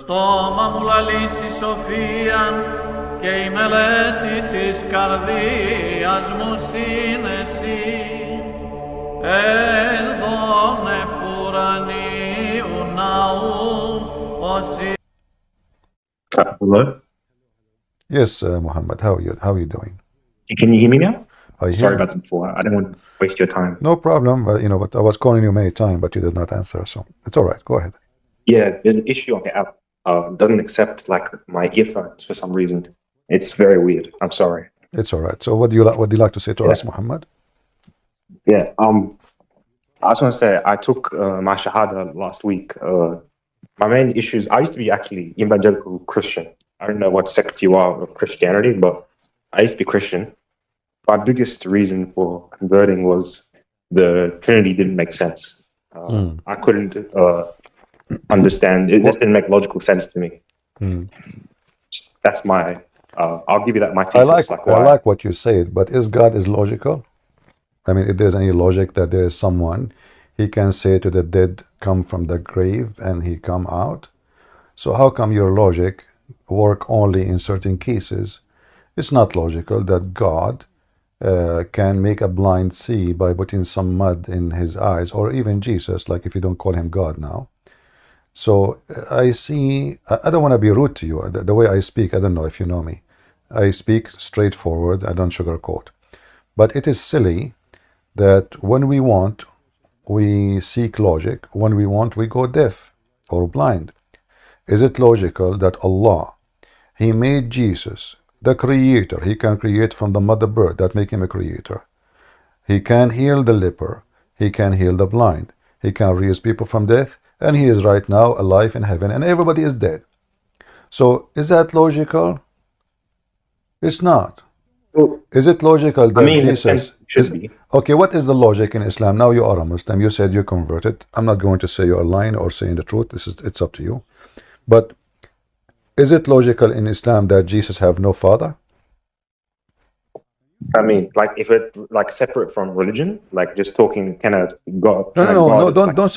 στόμα μου λαλήσει σοφίαν και η μελέτη της καρδίας μου σύνεση ενδώνε πουρανίου ναού όσοι. Hello? Yes, Muhammad, how are you doing? Can you hear me now? I Sorry hear about that before. I didn't want to waste your time. No problem, but but I was calling you many times, but you did not answer, so it's all right. Go ahead. Yeah, there's an issue on the app. Doesn't accept like my earphones for some reason. It's very weird. I'm sorry. It's all right. So what do you like to say to us, Muhammad? Yeah. I just want to say I took my shahada last week. My main issues. I used to be actually evangelical Christian. I don't know what sect you are of Christianity, but I used to be Christian. My biggest reason for converting was the Trinity didn't make sense. I couldn't understand. It just didn't make logical sense to me. That's my. I'll give you that. My thesis. I like what you said, but is God logical? I mean, if there's any logic that there is someone, he can say to the dead, "Come from the grave," and he come out. So how come your logic work only in certain cases? It's not logical that God can make a blind see by putting some mud in his eyes, or even Jesus, like if you don't call him God now. So I see, I don't want to be rude to you. The way I speak, I don't know if you know me. I speak straightforward, I don't sugarcoat. But it is silly that when we want, we seek logic. When we want, we go deaf or blind. Is it logical that Allah, he made Jesus, the creator, he can create from the mother bird, that make him a creator. He can heal the leper, he can heal the blind, he can raise people from death, and he is right now alive in heaven, and everybody is dead. So is that logical? It's not. Is it logical that Jesus should be. Okay, what is the logic in Islam? Now you are a Muslim, you said you converted. I'm not going to say you are lying or saying the truth. It's up to you. But is it logical in Islam that Jesus have no father? I mean, like if it like separate from religion, like just talking kind of God. No, don't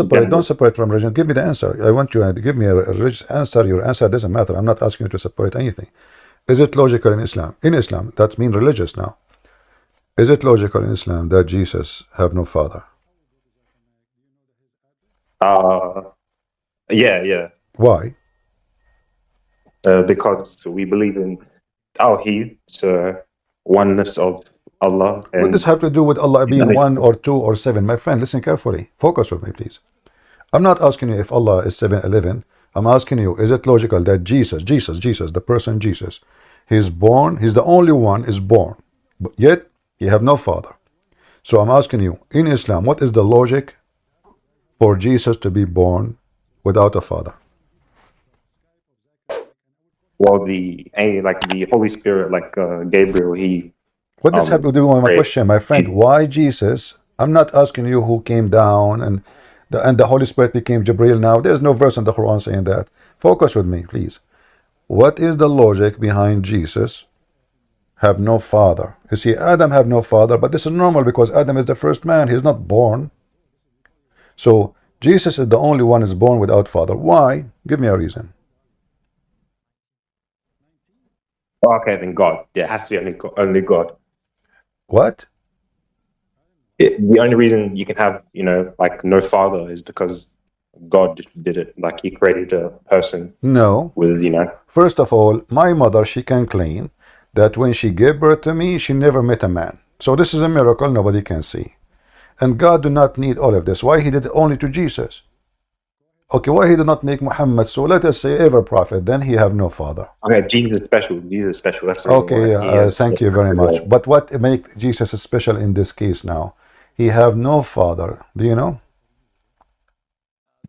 separate from religion. Give me the answer. I want you to give me a religious answer. Your answer doesn't matter. I'm not asking you to separate anything. Is it logical in Islam? In Islam, that's mean religious now. Is it logical in Islam that Jesus have no father? Yeah. Why? Because we believe in Tawheed, oneness of Allah. What does this have to do with Allah being 1 or 2 or 7? My friend, listen carefully. Focus with me, please. I'm not asking you if Allah is 7, 11. I'm asking you, is it logical that Jesus, the person Jesus, he's born, he's the only one is born, but yet he have no father. So I'm asking you, in Islam, what is the logic for Jesus to be born without a father? Well, the Holy Spirit, like Gabriel, he. What does have to do with my question, my friend? Why Jesus? I'm not asking you who came down and the Holy Spirit became Jibril now. There's no verse in the Quran saying that. Focus with me, please. What is the logic behind Jesus have no father? You see, Adam have no father, but this is normal because Adam is the first man. He's not born. So Jesus is the only one is born without father. Why? Give me a reason. Okay, then God. There has to be only God. What? The only reason you can have, like no father is because God did it. Like he created a person. No. With, First of all, my mother, she can claim that when she gave birth to me, she never met a man. So this is a miracle nobody can see. And God do not need all of this. Why he did it only to Jesus? Okay, why he did not make Muhammad? So let us say every prophet, then he have no father. Okay, Jesus is special. That's the reason okay, why thank you very much. But what make Jesus special in this case now? He have no father. Do you know?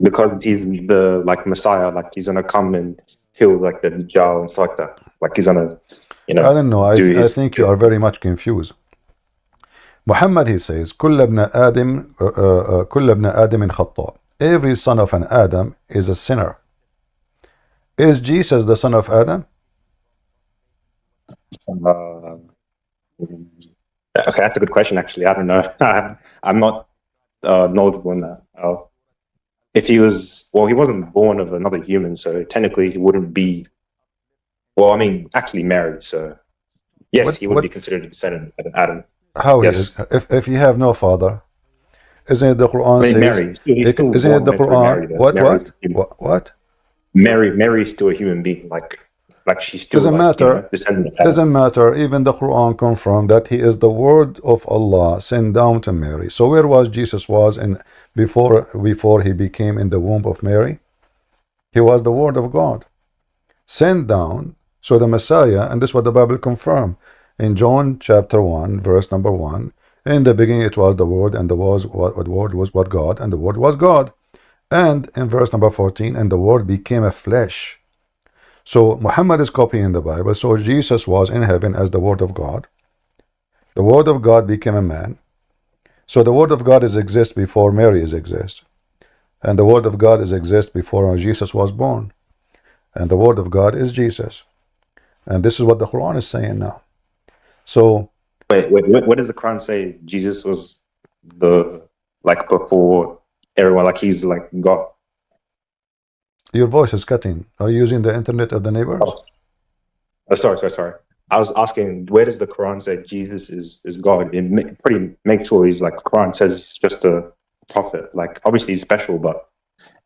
Because he's the Messiah, like he's gonna come and heal like the Dajjal and stuff like that. Like he's gonna, I don't know. I think you are very much confused. Muhammad, he says, كل ابن آدم خطاء. Every son of an Adam is a sinner. Is Jesus the son of Adam? Okay, that's a good question. Actually, I don't know. I'm not knowledgeable in that. if he was, well, he wasn't born of another human, so technically he wouldn't be, well, I mean, actually married, so yes, he would be considered a descendant of Adam. How yes. If you have no father, isn't it the Quran I mean, says? Mary, isn't it the Quran? What? Mary is still a human being, like she's still doesn't like, matter. You know, descendant of Adam. Doesn't matter. Even the Quran confirmed that he is the word of Allah sent down to Mary. So where was Jesus was in before he became in the womb of Mary? He was the word of God sent down. So the Messiah, and this is what the Bible confirmed in John chapter 1 verse number 1. In the beginning it was the word, and the word was what God, and the word was God. And in verse number 14, and the word became a flesh. So Muhammad is copying the Bible. So Jesus was in heaven as the word of God. The word of God became a man. So the word of God exists before Mary exists. And the word of God exists before Jesus was born. And the word of God is Jesus. And this is what the Quran is saying now. So wait, what does the Quran say? Jesus was before everyone, like he's like God. Your voice is cutting. Are you using the internet of the neighbors? Oh, sorry. I was asking, where does the Quran say Jesus is God? It make sure he's like, the Quran says he's just a prophet. Like, obviously he's special, but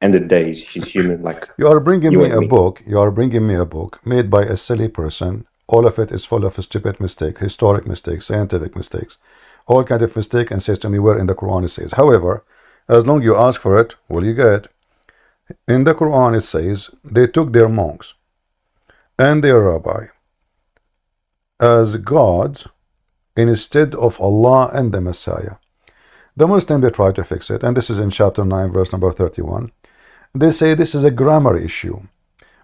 end of the day, he's human. Like, you are bringing me a book. You are bringing me a book made by a silly person. All of it is full of stupid mistakes, historic mistakes, scientific mistakes, all kind of mistake, and says to me where in the Quran it says. However, as long you ask for it, will you get? In the Quran it says they took their monks and their rabbi as gods instead of Allah and the Messiah. The Muslim, they try to fix it, and this is in chapter 9 verse number 31. They say this is a grammar issue.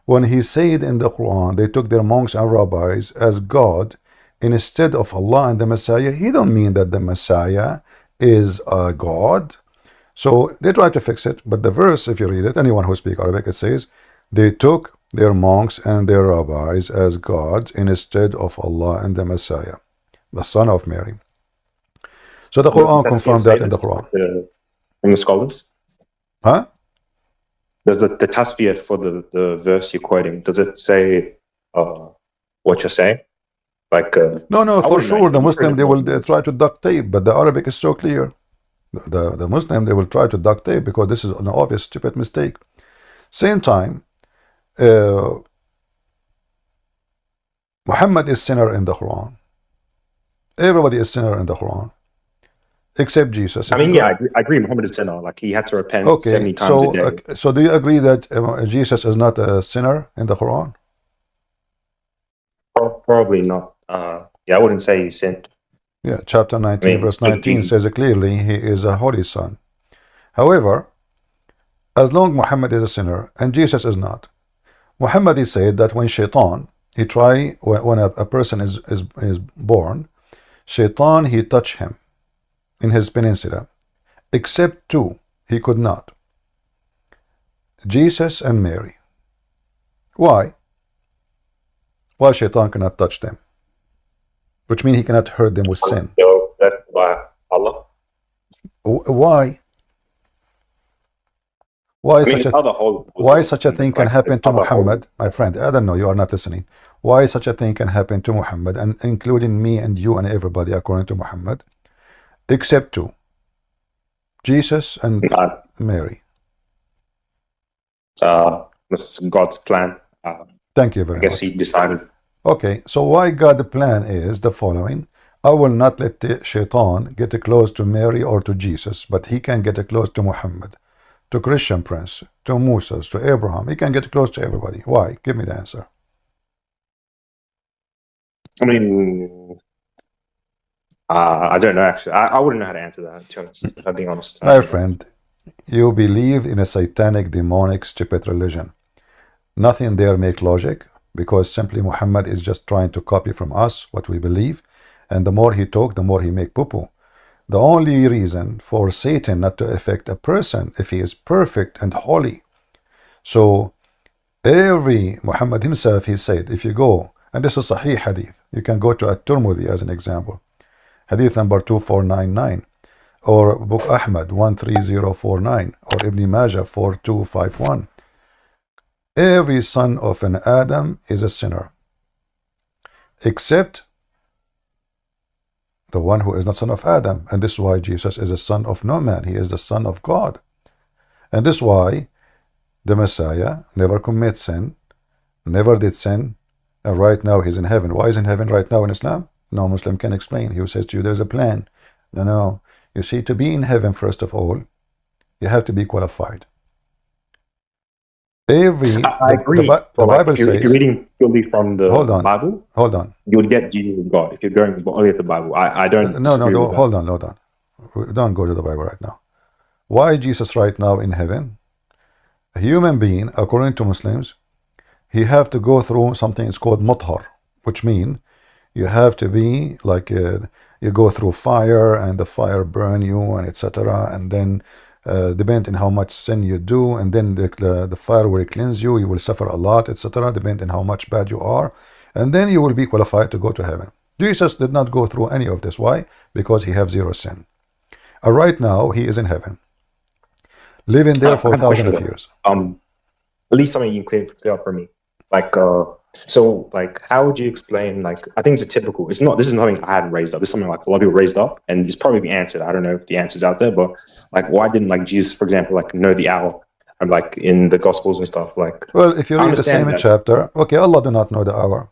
When he said in the Quran they took their monks and rabbis as God instead of Allah and the Messiah, he don't mean that the Messiah is a God. So they try to fix it, but the verse, if you read it, anyone who speaks Arabic, it says they took their monks and their rabbis as gods instead of Allah and the Messiah, the son of Mary. So the Quran confirmed that in the Quran. From the scholars? Huh? Does the tasfiyah for the verse you're quoting, does it say what you're saying? Like no, for sure the Muslim, they will try to duct tape, but the Arabic is so clear. The Muslim, they will try to duct tape because this is an obvious stupid mistake. Same time, Muhammad is sinner in the Quran. Everybody is sinner in the Quran except Jesus. I mean, I agree. Muhammad is sinner. Like, he had to repent 70 times a day. So do you agree that Jesus is not a sinner in the Quran? Probably not. Yeah, I wouldn't say he sinned. Yeah, chapter 19 verse 19 says clearly he is a holy son. However, as long Muhammad is a sinner and Jesus is not, Muhammad said that when shaitan, he try, when a person is born, shaitan, he touch him in his peninsula, except two, he could not: Jesus and Mary. Why? Why shaitan cannot touch them? Which means he cannot hurt them with sin. That's by Allah. Why? Why such a thing can happen to Muhammad? My friend, I don't know, you are not listening. Why such a thing can happen to Muhammad, and including me and you and everybody according to Muhammad, except two: Jesus and Mary. That's God's plan. Thank you very much. I guess he decided. Okay, so why God's plan is the following: I will not let the shaitan get close to Mary or to Jesus, but he can get close to Muhammad, to Christian Prince, to Moses, to Abraham. He can get close to everybody. Why? Give me the answer. I mean, I don't know, actually. I wouldn't know how to answer that, to be honest, if I'm being honest. My friend, you believe in a satanic, demonic, stupid religion. Nothing there make logic, because simply Muhammad is just trying to copy from us what we believe, and the more he talk, the more he make poo-poo. The only reason for Satan not to affect a person if he is perfect and holy. So every Muhammad himself, he said, if you go, and this is Sahih hadith, you can go to At-Tirmidhi as an example, hadith number 2499, or book Ahmad 13049, or Ibn Majah 4251. Every son of an Adam is a sinner, except the one who is not son of Adam. And this is why Jesus is a son of no man. He is the son of God. And this is why the Messiah never commits sin, never did sin, and right now he's in heaven. Why is he in heaven right now in Islam? No Muslim can explain. He says to you, there's a plan. No. You see, to be in heaven, first of all, you have to be qualified. I agree. The Bible says, if you're reading purely from the Bible, hold on, you would get Jesus as God. If you're going only at the Bible, I don't. No, hold on. Don't go to the Bible right now. Why Jesus right now in heaven? A human being, according to Muslims, he have to go through something it's called muthar, which means you have to be like you go through fire, and the fire burn you, and etc. And then depending on how much sin you do, and then the fire will cleanse you. You will suffer a lot, etc. Depending on how much bad you are, and then you will be qualified to go to heaven. Jesus did not go through any of this. Why? Because he have zero sin. Right now he is in heaven, living there for thousands of years. At least something you can clear up for me. Like, so, like, how would you explain, like, I think it's a typical, this is nothing I hadn't raised up. This is something like a lot of people raised up, and it's probably been answered. I don't know if the answer's out there, but, like, why didn't, like, Jesus, for example, like, know the hour, and, like, in the Gospels and stuff, like. Well, if you read the same chapter, okay, Allah do not know the hour.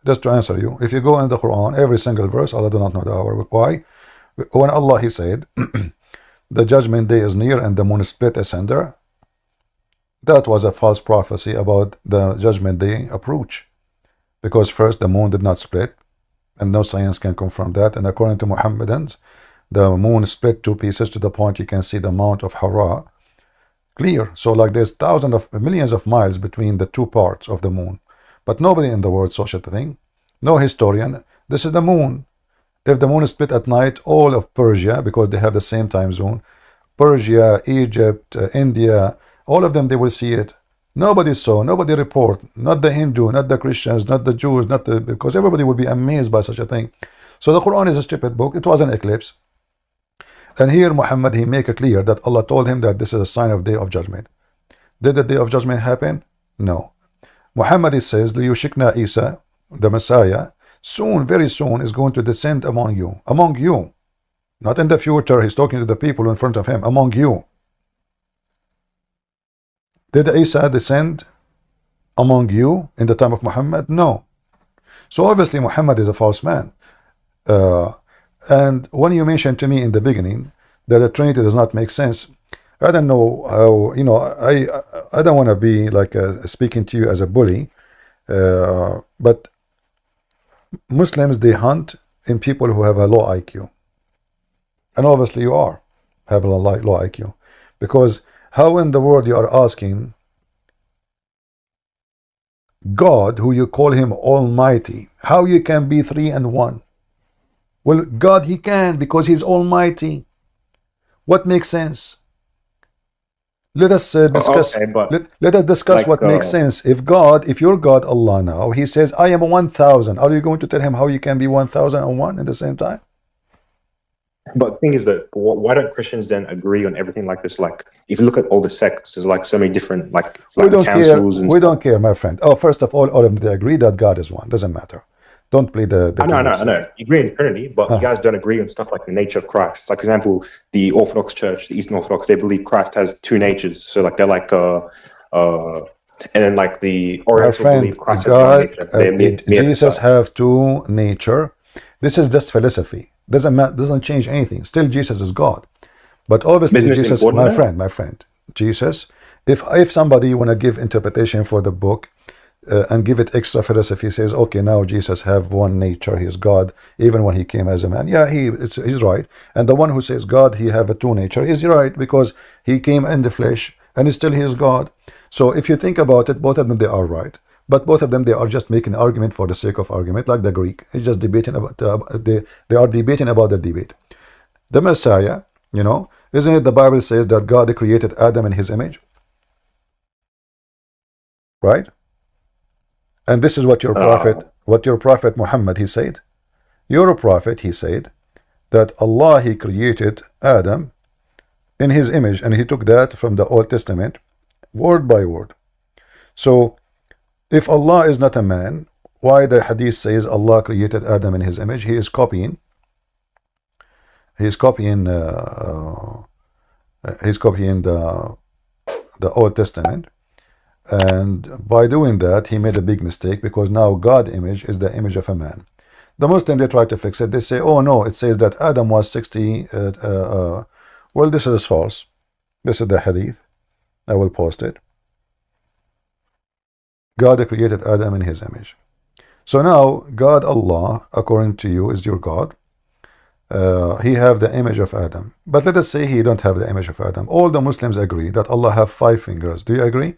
Just to answer you, if you go in the Quran, every single verse, Allah do not know the hour. Why? When Allah, he said, the judgment day is near and the moon split asunder, that was a false prophecy about the judgment day approach, because first the moon did not split, and no science can confirm that. And according to Muhammadans, the moon split two pieces to the point you can see the Mount of Hara clear. So like there's millions of miles between the two parts of the moon, but nobody in the world saw such a thing. No historian. This is the moon. If the moon is split at night, all of Persia, because they have the same time zone, Persia, Egypt, India, all of them, they will see it. Nobody saw, nobody report, not the Hindu, not the Christians, not the Jews, because everybody will be amazed by such a thing. So the Quran is a stupid book. It was an eclipse. And here Muhammad, he make it clear that Allah told him that this is a sign of day of judgment. Did the day of judgment happen? No. Muhammad, he says, Liyushikna Isa, the Messiah, soon, very soon, is going to descend among you. Among you. Not in the future. He's talking to the people in front of him. Among you. Did Isa descend among you in the time of Muhammad? No. So obviously Muhammad is a false man. And when you mentioned to me in the beginning that the Trinity does not make sense, I don't know how, you know, I don't want to be like speaking to you as a bully, but Muslims, they hunt in people who have a low IQ. And obviously you have a low IQ, because how in the world you are asking God, who you call him Almighty, how you can be three and one? Well, God, he can, because he's Almighty. What makes sense? Let us discuss. Okay, let us discuss like, what makes sense. If your God, Allah, now he says, I am 1,000. Are you going to tell him how you can be 1,001 at the same time? But the thing is that why don't Christians then agree on everything like this? Like, if you look at all the sects, there's like so many different like councils and we don't care, my friend. Oh, first of all of them, they agree that God is one. Doesn't matter. Don't play the I know. You agree on Trinity, but you guys don't agree on stuff like the nature of Christ. Like, for example, the Orthodox Church, the Eastern Orthodox, they believe Christ has two natures. So like they're like and then like the Oriental believe Christ has one nature. Jesus have two nature. This is just philosophy. Doesn't change anything. Still, Jesus is God. But obviously, Jesus, my friend, Jesus. If somebody want to give interpretation for the book and give it extra philosophy, says, okay, now Jesus have one nature. He is God, even when he came as a man. Yeah, he's right. And the one who says God, he have a two nature, is right, because he came in the flesh and still he is God. So if you think about it, both of them, they are right. But both of them, they are just making an argument for the sake of argument, like the Greek. It's just debating about they are debating about the debate. The Messiah, you know, isn't it the Bible says that God created Adam in his image? Right? And this is what your prophet Muhammad, he said. Your prophet, he said that Allah, he created Adam in his image, and he took that from the Old Testament, word by word. So, if Allah is not a man, why the hadith says Allah created Adam in his image? He is copying. He's copying the Old Testament, and by doing that he made a big mistake, because now God image is the image of a man. The Muslim, they try to fix it. They say, oh no, it says that Adam was 60. Well, this is false. This is the hadith. I will post it. God created Adam in his image. So now God, Allah, according to you, is your God. He have the image of Adam. But let us say he don't have the image of Adam. All the Muslims agree that Allah have 5 fingers. Do you agree?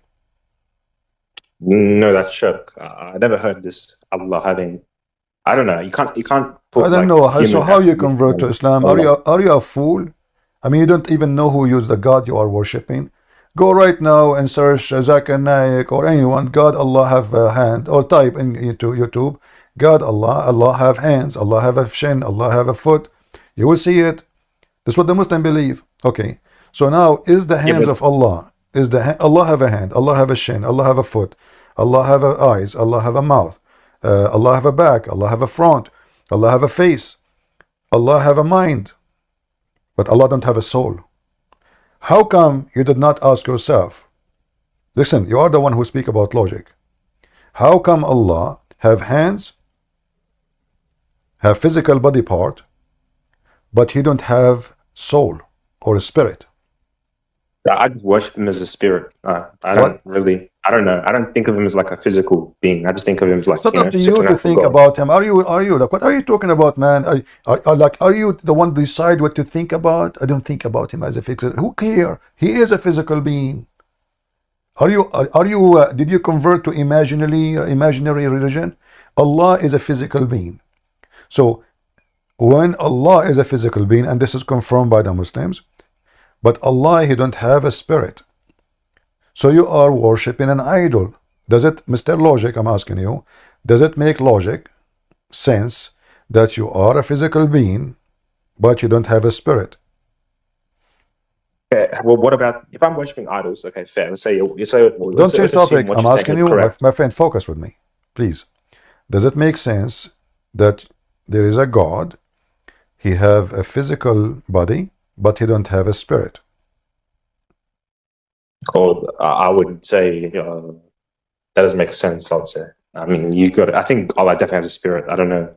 No, that's shirk. I never heard this. Allah having, I don't know. You can't put, I don't like, know. So how you convert to Islam? Are Allah. you a fool? I mean, you don't even know who is the God you are worshipping. Go right now and search Zakir Naik or anyone. God, Allah have a hand, or type into YouTube. God, Allah have hands. Allah have a shin. Allah have a foot. You will see it. That's what the Muslim believe. Okay. So now, is the hands of Allah? Allah have a hand? Allah have a shin? Allah have a foot? Allah have eyes? Allah have a mouth? Allah have a back? Allah have a front? Allah have a face? Allah have a mind? But Allah don't have a soul. How come you did not ask yourself? Listen, you are the one who speak about logic. How come Allah have hands, have physical body part, but he don't have soul or a spirit? I just worship him as a spirit. I don't know. I don't think of him as like a physical being. I just think of him as like, It's not up to you to think God. about him. Are you like, what are you talking about, man? Are you the one to decide what to think about? I don't think about him as a physical. Who cares? He is a physical being. Did you convert to imaginary religion? Allah is a physical being. So when Allah is a physical being, and this is confirmed by the Muslims, but Allah, he don't have a spirit. So you are worshipping an idol. Does it, Mr. Logic, I'm asking you, does it make logic sense that you are a physical being, but you don't have a spirit? Okay, well, what about if I'm worshiping idols? Okay, fair. Let's say Don't change topic. I'm asking you, my friend, focus with me, please. Does it make sense that there is a God, he have a physical body, but he don't have a spirit? I would say that doesn't make sense. I would say. I mean, I think Allah definitely has a spirit. I don't know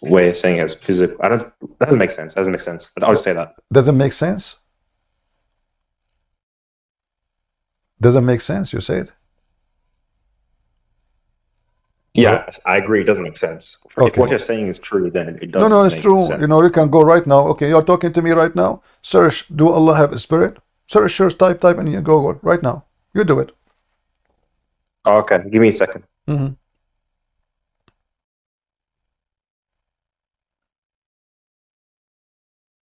where you're saying it's physical. That doesn't make sense. Doesn't make sense. But I would say that. Doesn't make sense? Doesn't make sense, you said? Yeah, I agree. It doesn't make sense. Okay. If what you're saying is true, then it doesn't. No, it's make true. sense. You know, you can go right now. Okay, you're talking to me right now. Search, do Allah have a spirit? Search, type, and you go right now. You do it. Okay, give me a second.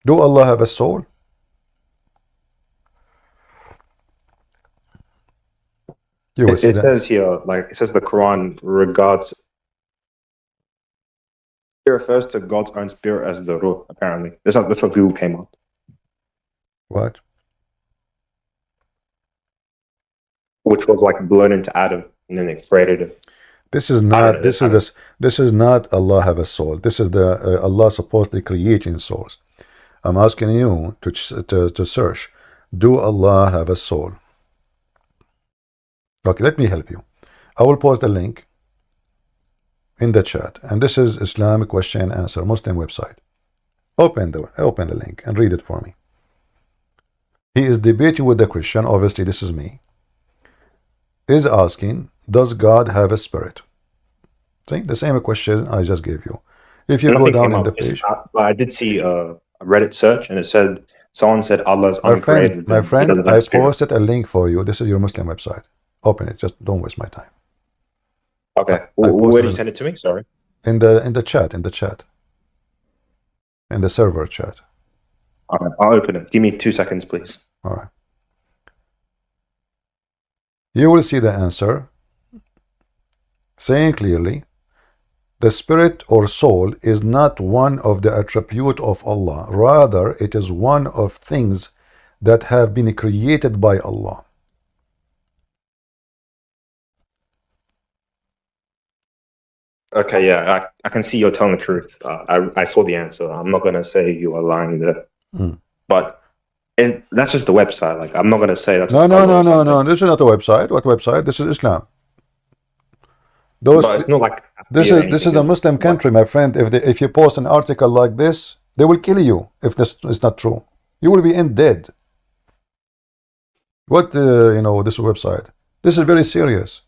Do Allah have a soul? It says here, like it says, the Quran it refers to God's own spirit as the ruh. Apparently, that's what Google came up. What? Which was like blown into Adam, and then it created it. This is not. This is not Allah have a soul. This is the Allah supposedly creating souls. I'm asking you to search. Do Allah have a soul? Okay, let me help you. I will post the link in the chat, and this is Islamic question and answer Muslim website. Open the link and read it for me. He is debating with the Christian. Obviously, this is me. Is asking, does God have a spirit? See, the same question I just gave you. If you go down in the page, I did see a Reddit search, and it said someone said Allah's uncreated. My friend, I posted a link for you. This is your Muslim website. Open it. Just don't waste my time. Okay. Where did you send it to me? Sorry. In the chat. In the server chat. All right, I'll open it. Give me 2 seconds, please. All right. You will see the answer saying clearly, the spirit or soul is not one of the attribute of Allah. Rather, it is one of things that have been created by Allah. Okay, yeah, I can see you're telling the truth. I saw the answer. I'm not gonna say you are lying there, but that's just the website. Like, I'm not gonna say that's a No, no, scholar no, or no, something. no. This is not a website. What website? This is Islam. But it's not like This is a Muslim country, my friend. If you post an article like this, they will kill you if this is not true. You will be in dead. What you know, this website? This is very serious.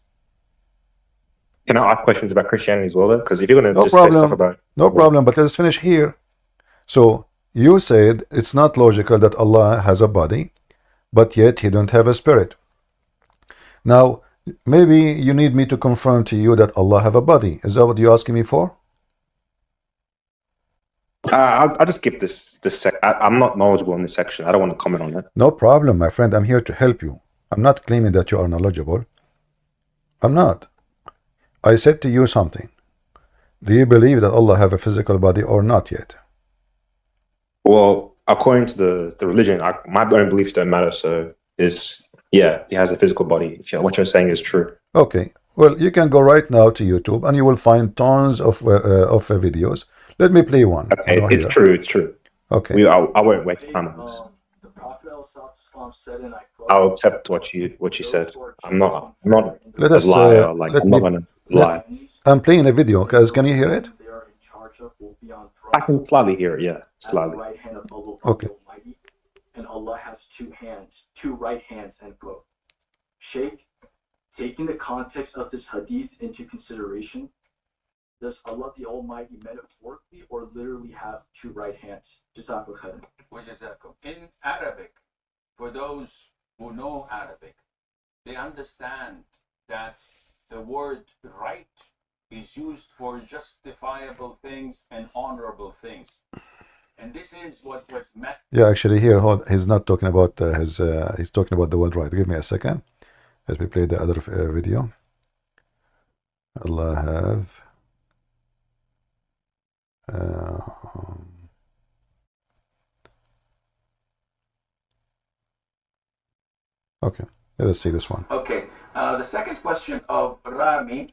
Can I ask questions about Christianity as well, then? Because if you're gonna No just say stuff about no problem. But let's finish here. So you said it's not logical that Allah has a body, but yet He don't have a spirit. Now, maybe you need me to confirm to you that Allah have a body. Is that what you're asking me for? I'll just skip this. I'm not knowledgeable in this section. I don't want to comment on it. No problem, my friend. I'm here to help you. I'm not claiming that you are knowledgeable. I'm not. I said to you something. Do you believe that Allah have a physical body or not yet? Well, according to the religion, my own beliefs don't matter. So yeah, He has a physical body. What you're saying is true. Okay. Well, you can go right now to YouTube and you will find tons of videos. Let me play one. Okay, it's true. It's true. Okay. I won't waste time on this. The Prophet said, and I quote, I'll accept what you said. I'm not Let a us, liar. Like, I'm not gonna lie. I'm playing a video, guys. Can you hear it? they are in charge of will be on I can slightly hear it. Yeah, at the slightly. right hand of Allah Okay. Almighty, and Allah has two right hands, end quote. Sheikh, taking the context of this hadith into consideration, does Allah the Almighty metaphorically or literally have two right hands? Jazakallah khairan. In Arabic, for those who know Arabic, they understand that the word right is used for justifiable things and honorable things. And this is what was meant. Yeah, actually here he's not talking about he's talking about the word right. Give me a second. Let me play the other video. Allah have okay, let us see this one. Okay, the second question of Rami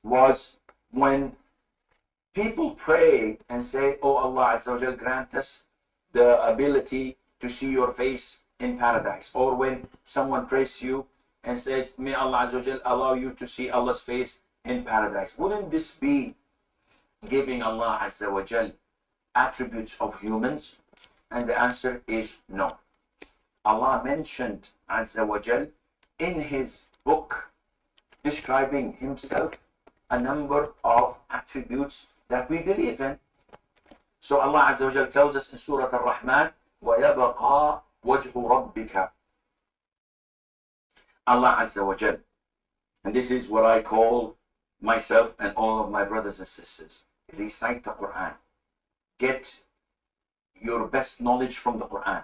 was when people pray and say, "Oh Allah Azza wa Jal, grant us the ability to see your face in paradise," or when someone prays you and says, "May Allah Azza wa Jal allow you to see Allah's face in paradise," wouldn't this be giving Allah Azza wa Jal attributes of humans? And the answer is no. Allah mentioned Azza wa Jal in His book describing Himself a number of attributes that we believe in. So Allah Azza wa Jal tells us in Surah Ar-Rahman, وَيَبَقَى وَجْهُ رَبِّكَ. Allah Azza wa Jal. And this is what I call myself and all of my brothers and sisters. Recite the Quran. Get your best knowledge from the Quran.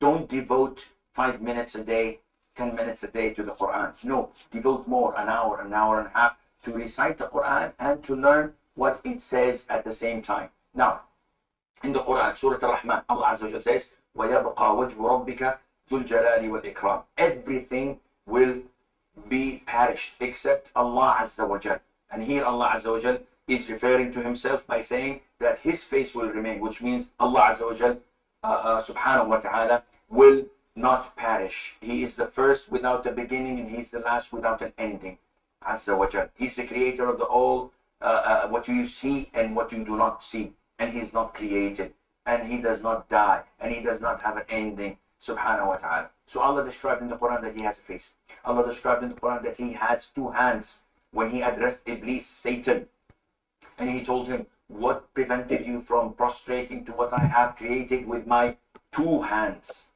Don't devote 5 minutes a day, 10 minutes a day to the Quran. No, devote more, an hour and a half to recite the Quran and to learn what it says at the same time. Now, in the Quran, Surah Ar-Rahman, Allah Azza wa Jalla says, وَيَبْقَى وَجْهُ رَبِّكَ ذُو الْجَلَالِ وَالْإِكْرَامِ. Everything will be perished except Allah Azza wa Jalla. And here Allah Azza wa Jalla is referring to Himself by saying that His face will remain, which means Allah Azza wa Jalla, subhanahu wa ta'ala, will not perish. He is the first without a beginning and He's the last without an ending. Azza wa Jalla. He's the creator of the all, what you see and what you do not see. And He's not created. And He does not die. And He does not have an ending. Subhanahu wa ta'ala. So Allah described in the Quran that He has a face. Allah described in the Quran that He has two hands when He addressed Iblis, Satan. And He told him, "What prevented you from prostrating to what I have created with my two hands?"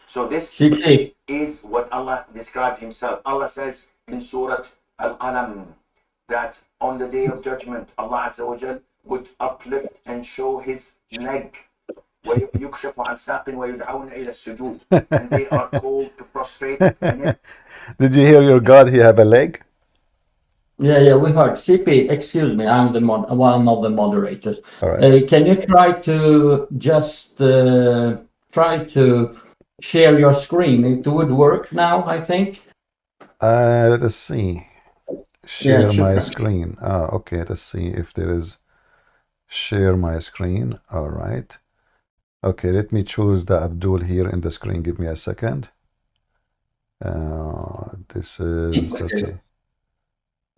So this is what Allah described Himself. Allah says in Surah Al-Qalam that on the day of judgment, Allah Azza wa Jal would uplift and show His leg. وَيُكْشَفُ عَنْ سَاقٍ وَيُدْعَوْنَ إِلَى السُّجُودِ. And they are called to prostrate. Did you hear your God? He have a leg? Yeah, we heard. CP, excuse me, I'm one of the moderators. All right. Can you try to just try to share your screen. It would work now, I think. Let us see. Share my sure. screen. Okay, let's see if there is share my screen. All right. Okay, let me choose the Abdul here in the screen. Give me a second. This is okay.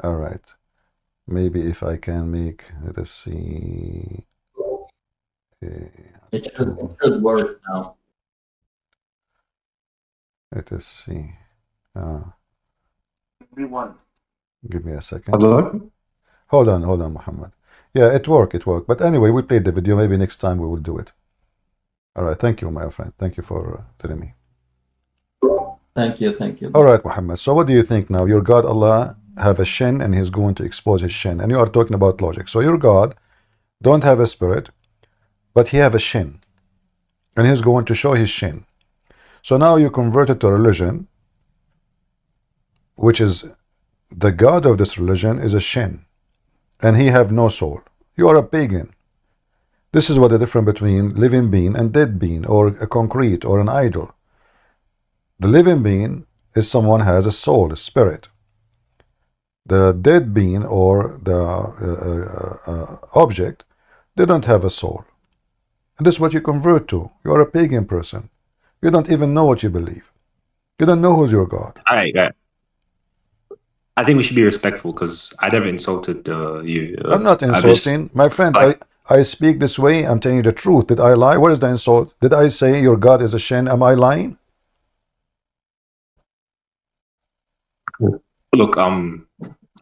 All right. Maybe if I can make, let us see. It should work now. Let us see. Everyone. Give me a second. Hello? Hold on, Muhammad. Yeah, it worked. But anyway, we played the video. Maybe next time we will do it. All right. Thank you, my friend. Thank you for telling me. Thank you. All right, Muhammad. So what do you think now? Your God, Allah, have a shin and he's going to expose his shin. And you are talking about logic. So your God don't have a spirit, but he have a shin. And he's going to show his shin. So now you converted to a religion, which is the God of this religion is a shin. And he have no soul. You are a pagan. This is what the difference between living being and dead being, or a concrete, or an idol. The living being is someone has a soul, a spirit. The dead being or the object, they don't have a soul. And this is what you convert to. You are a pagan person. You don't even know what you believe. You don't know who's your God. All right, yeah. I think we should be respectful because I never insulted you. I'm not insulting. My friend, I speak this way. I'm telling you the truth. Did I lie? What is the insult? Did I say your God is a shin? Am I lying? Look,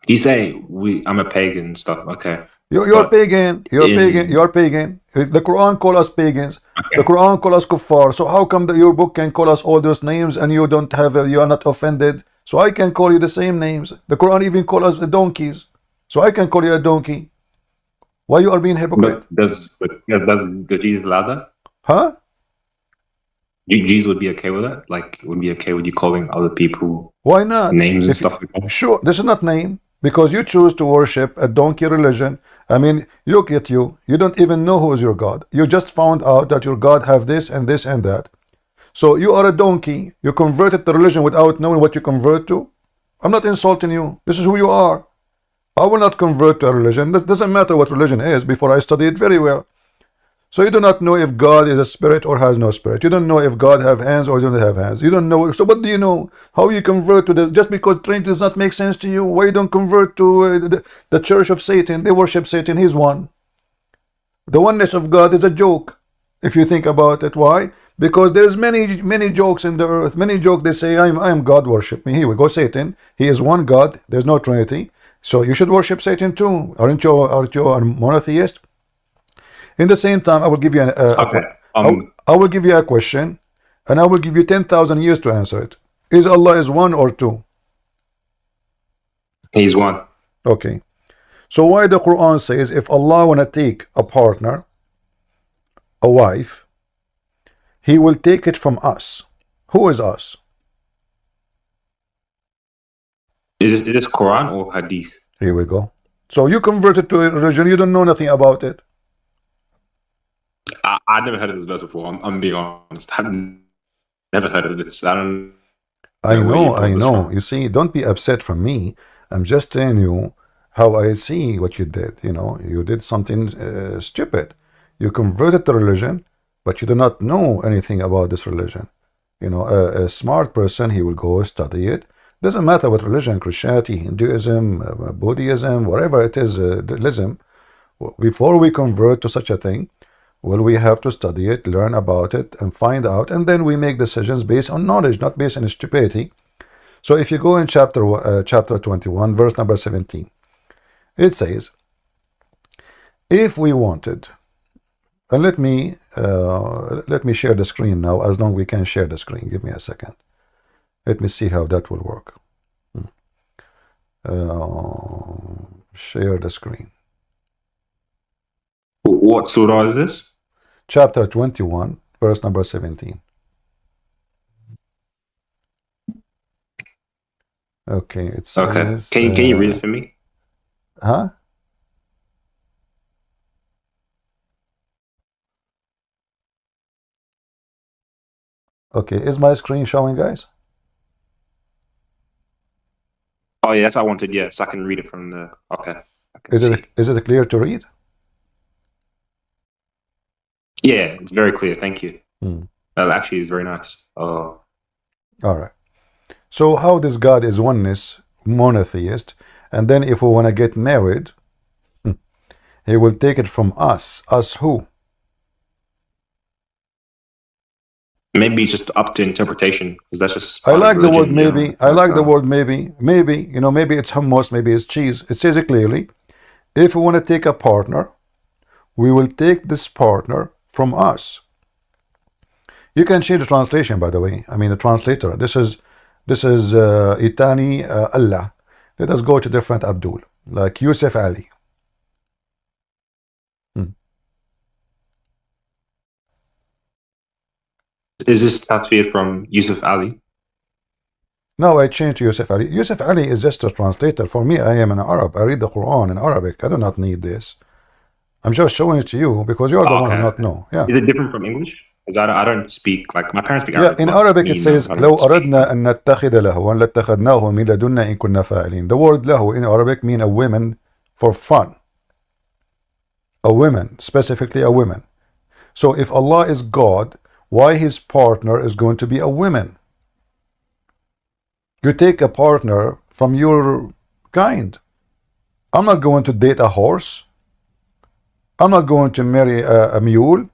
you say I'm a pagan and stuff. Okay. You're pagan. You're pagan. You're pagan. The Quran call us pagans. Okay. The Quran call us kuffar. So how come that your book can call us all those names and you don't have? You are not offended. So I can call you the same names. The Quran even call us the donkeys. So I can call you a donkey. Why you are being hypocrite? But does Jesus allow that? Huh? Jesus would be okay with that? Like, would be okay with you calling other people Why not? names and stuff like that? Sure, this is not name because you choose to worship a donkey religion. I mean, look at you. You don't even know who is your God. You just found out that your God have this and this and that. So you are a donkey. You converted to religion without knowing what you convert to. I'm not insulting you. This is who you are. I will not convert to a religion. That doesn't matter what religion is before I study it very well. So you do not know if God is a spirit or has no spirit. You don't know if God have hands or doesn't have hands. You don't know. So what do you know? How you convert to the, just because Trinity does not make sense to you? Why you don't convert to the church of Satan? They worship Satan. He's one. The oneness of God is a joke. If you think about it, why? Because there's many jokes in the earth. Many jokes they say, I am God, worship me. Here we go, Satan. He is one God. There's no Trinity. So you should worship Satan too. Aren't you a monotheist? In the same time, I will give you I will give you a question, and I will give you 10,000 years to answer it. Is Allah is one or two? He's one. Okay. So why the Quran says if Allah wanna take a partner, a wife, He will take it from us. Who is us? Is this Quran or Hadith? Here we go. So you converted to a religion, you don't know nothing about it. I never heard of this verse before. I'm being honest. I've never heard of this. I know. You see, don't be upset from me. I'm just telling you how I see what you did. You know, you did something stupid. You converted to religion, but you do not know anything about this religion. You know, a smart person, he will go study it. Doesn't matter what religion, Christianity, Hinduism, Buddhism, whatever it is, Islam. Before we convert to such a thing, well, we have to study it, learn about it, and find out, and then we make decisions based on knowledge, not based on stupidity. So if you go in chapter 21, verse number 17, it says, if we wanted, and let me share the screen now, as long as we can share the screen. Give me a second. Let me see how that will work. Share the screen. What surah is this? Chapter 21, verse number 17. Okay, it says... Okay. Can you read it for me? Huh? Okay, is my screen showing, guys? Oh yeah, that's what I wanted. Yeah, so I can read it from the. Okay. I can see. Is it clear to read? Yeah, it's very clear. Thank you. Hmm. That actually is very nice. Oh. All right. So how this God is oneness, monotheist, and then if we want to get married, he will take it from us. Us who? Maybe it's just up to interpretation, because that's just. I part of like the word religion in general. maybe. I like the word maybe. Maybe, you know, maybe it's hummus, maybe it's cheese. It says it clearly. If we want to take a partner, we will take this partner from us. You can change the translation, by the way. I mean, the translator. This is Itani Allah. Let us go to different Abdul, like Yusuf Ali. Is this tatweer from Yusuf Ali? No, I changed to Yusuf Ali. Yusuf Ali is just a translator. For me, I am an Arab. I read the Quran in Arabic. I do not need this. I'm just showing it to you because you're the one who not know. Yeah. Is it different from English? Because I don't speak, like, my parents speak Yeah, Arabic. in but Arabic it me, says no, I لو don't speak. أردنا أن نتخذ لهوا لاتخذناه من لدنا إن كنا فاعلين. The word lahu in Arabic mean a woman for fun. A woman, specifically a woman. So if Allah is God, why his partner is going to be a woman? You take a partner from your kind. I'm not going to date a horse. I'm not going to marry a mule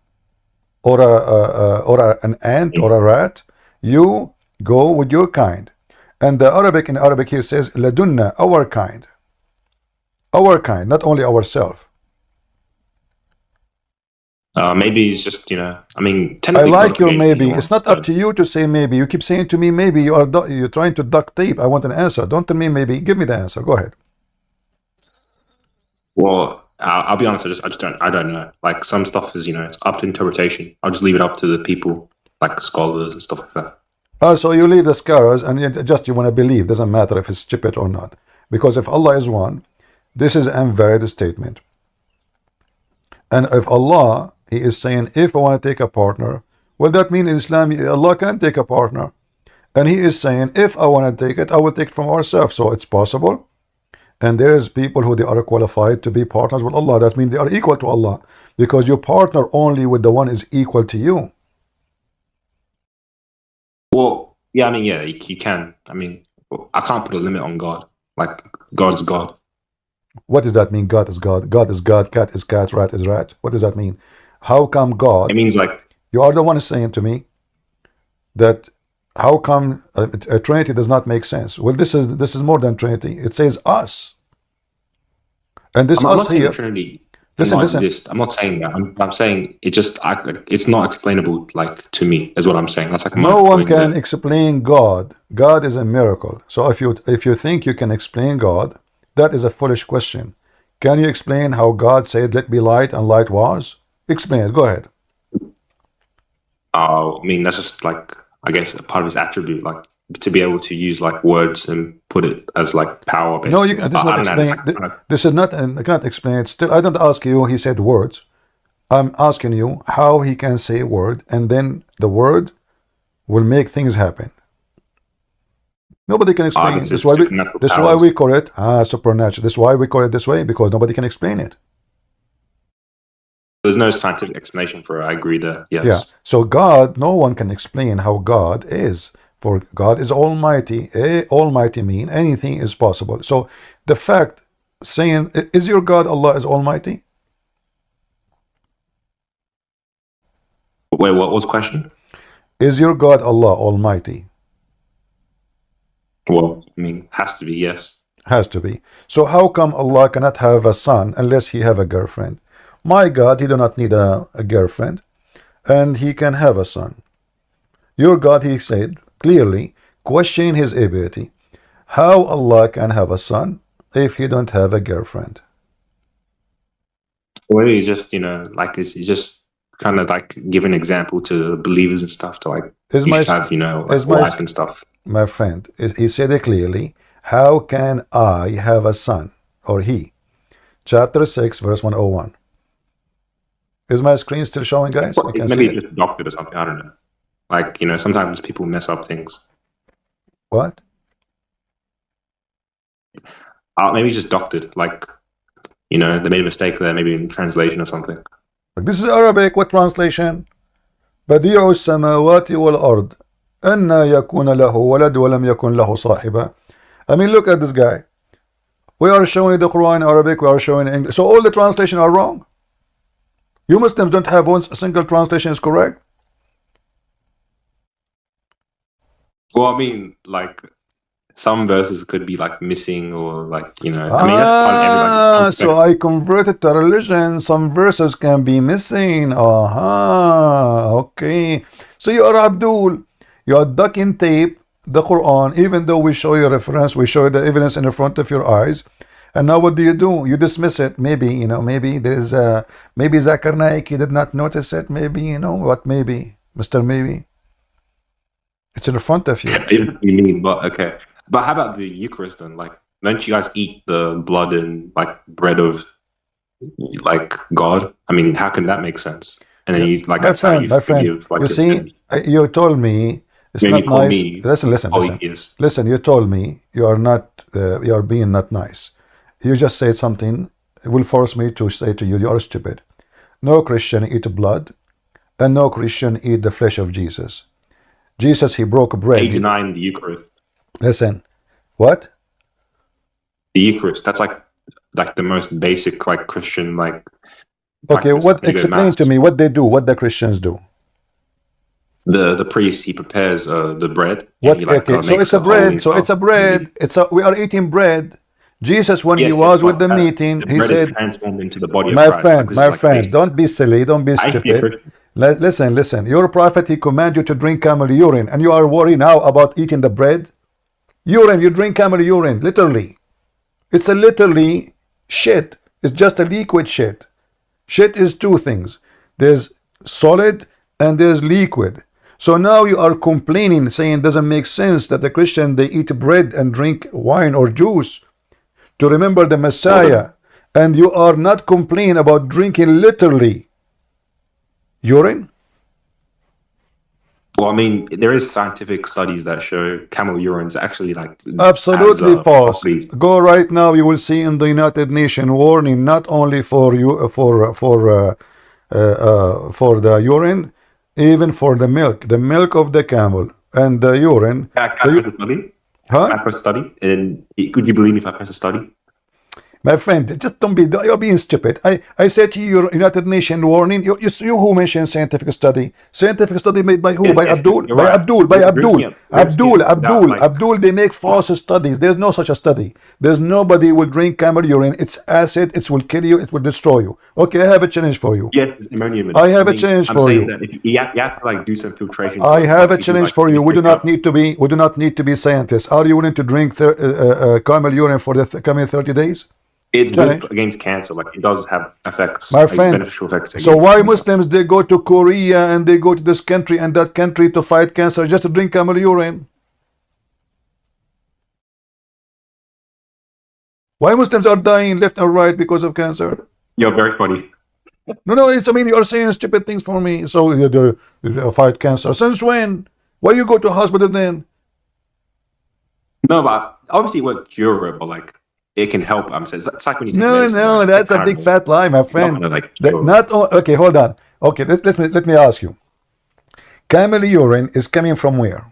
or an ant or a rat. You go with your kind. And the Arabic in Arabic here says ladunna, our kind. Our kind, not only ourselves. Maybe it's just, you know, I mean, I technically. like your God maybe. created It's not up to you to say maybe. You keep saying to me maybe. You're trying to duct tape. I want an answer. Don't tell me maybe. Give me the answer. Go ahead. Well, I'll be honest. I don't know. Like, some stuff is, you know, it's up to interpretation. I'll just leave it up to the people, like scholars and stuff like that. So you leave the scholars and you want to believe. Doesn't matter if it's stupid or not. Because if Allah is one, this is an invalid statement. And if Allah, he is saying, if I want to take a partner, well, that means in Islam, Allah can take a partner. And he is saying, if I want to take it, I will take it from ourselves. So it's possible. And there is people who they are qualified to be partners with Allah. That means they are equal to Allah. Because you partner only with the one is equal to you. Well, yeah, I mean, yeah, you can. I mean, I can't put a limit on God. Like, God's God. What does that mean? God is God. God is God. Cat is cat. Rat is rat. What does that mean? How come God? It means, like, You are the one saying to me that how come a Trinity does not make sense? Well, this is more than Trinity. It says us, and this I'm us not saying here. the Trinity Listen, cannot listen. exist. I'm not saying that. I'm saying it just, it's not explainable, like, to me, is what I'm saying. That's like my No one point can there. explain God. God is a miracle. So if you think you can explain God, that is a foolish question. Can you explain how God said, "Let be light," and light was? Explain it. Go ahead. I mean, that's just, like, I guess, a part of his attribute, like, to be able to use, like, words and put it as, like, power. Basically. No, you can. This is I not don't know. It's explain. like, This is not. I cannot explain it. Still, I don't ask you. He said words. I'm asking you how he can say a word, and then the word will make things happen. Nobody can explain. it's This is why supernatural this is why powers. we call it supernatural. This is why we call it this way, because nobody can explain it. There's no scientific explanation for it. I agree there. Yes. Yeah. So God, no one can explain how God is. For God is almighty. Almighty mean anything is possible. So the fact saying, is your God Allah is almighty? Wait, what was the question? Is your God Allah almighty? Well, I mean, has to be, yes. Has to be. So how come Allah cannot have a son unless he have a girlfriend? My God, he do not need a girlfriend, and he can have a son. Your God, he said clearly, question his ability. How Allah can have a son if he don't have a girlfriend? Well, he's just, you know, like, he's just kind of like give an example to believers and stuff to, like, Is you my- should have, you know, is like, my- life and stuff. My friend, he said it clearly. How can I have a son? Or he. Chapter 6, verse 101. Is my screen still showing, guys? You can Maybe see it's it? just adopted or something. I don't know. Like, sometimes people mess up things. What? Maybe just doctored. Like, they made a mistake there, maybe in translation or something. But this is Arabic. What translation? بديع السماوات والأرض أن يكون له ولد ولم يكن له صاحبة. I mean, look at this guy. We are showing the Quran in Arabic, we are showing in English. So all the translations are wrong. You Muslims don't have one single translation is correct. Well, I mean, like, some verses could be like missing, or like, I mean, that's part of everybody's so I converted to religion. Some verses can be missing. Okay. So you are Abdul. You are ducking tape the Quran, even though we show you reference, we show you the evidence in the front of your eyes. And now what do? You dismiss it. Maybe, maybe there's maybe Zakir Naik, you did not notice it. Maybe, what maybe? Mr. Maybe. It's in the front of you. You mean, but okay. But how about the Eucharist then? Like, don't you guys eat the blood and like bread of like God? I mean, how can that make sense? And then he's like, that's how you forgive. Like, you see, you told me it's not nice. Listen. You told me you are not. You are being not nice. You just said something. It will force me to say to you, you are stupid. No Christian eat blood, and no Christian eat the flesh of Jesus. Jesus, he broke bread. 89 the Eucharist. Listen, what? The Eucharist. That's like the most basic like Christian like. Okay, what? Explain to me what they do. What the Christians do? The priest, he prepares the bread. What? Okay, so it's a bread. So it's a bread. We are eating bread. Jesus, when he was with the meeting, he said, is transformed into the body of Christ. My friend, don't be silly, don't be stupid. Listen. Your prophet, he commanded you to drink camel urine, and you are worried now about eating the bread. Urine, you drink camel urine, literally. It's a literally shit. It's just a liquid shit. Shit is two things. There's solid and there's liquid. So now you are complaining, saying it doesn't make sense that the Christian, they eat bread and drink wine or juice to remember the Messiah, and you are not complaining about drinking literally urine? Well, I mean, there is scientific studies that show camel urine is actually like absolutely false. Go right now, you will see in the United Nations warning not only for you for the urine, even for the milk of the camel and the urine. Huh? I press study, and could you believe me if I press a study? My friend, just don't be. You're being stupid. I said to you, United Nations warning. You who mentioned scientific study? Scientific study made by who? Yes, by Abdul? By right. Abdul? By Abdul. They make false studies. There's no such a study. There's nobody will drink camel urine. It's acid. It will kill you. It will destroy you. Okay, I have a challenge for you. Yes, it's ammonium. I have a challenge for you. That if you have to like do some filtration. I have a challenge for you. We do not need to be. We do not need to be scientists. Are you willing to drink camel urine for the coming 30 days? It's good against cancer. Like, it does have effects, my friend. Beneficial effects. So why cancer. Muslims, they go to Korea and they go to this country and that country to fight cancer just to drink camel urine? Why Muslims are dying left and right because of cancer? You're very funny. No, I mean, you're saying stupid things for me. So you fight cancer. Since when? Why you go to hospital then? No, but obviously it worked cure, but like, it can help. I'm saying it's like when you take medicine, no, that's a big fat lie, my friend. Okay, hold on. Okay, let me ask you. Camel urine is coming from where?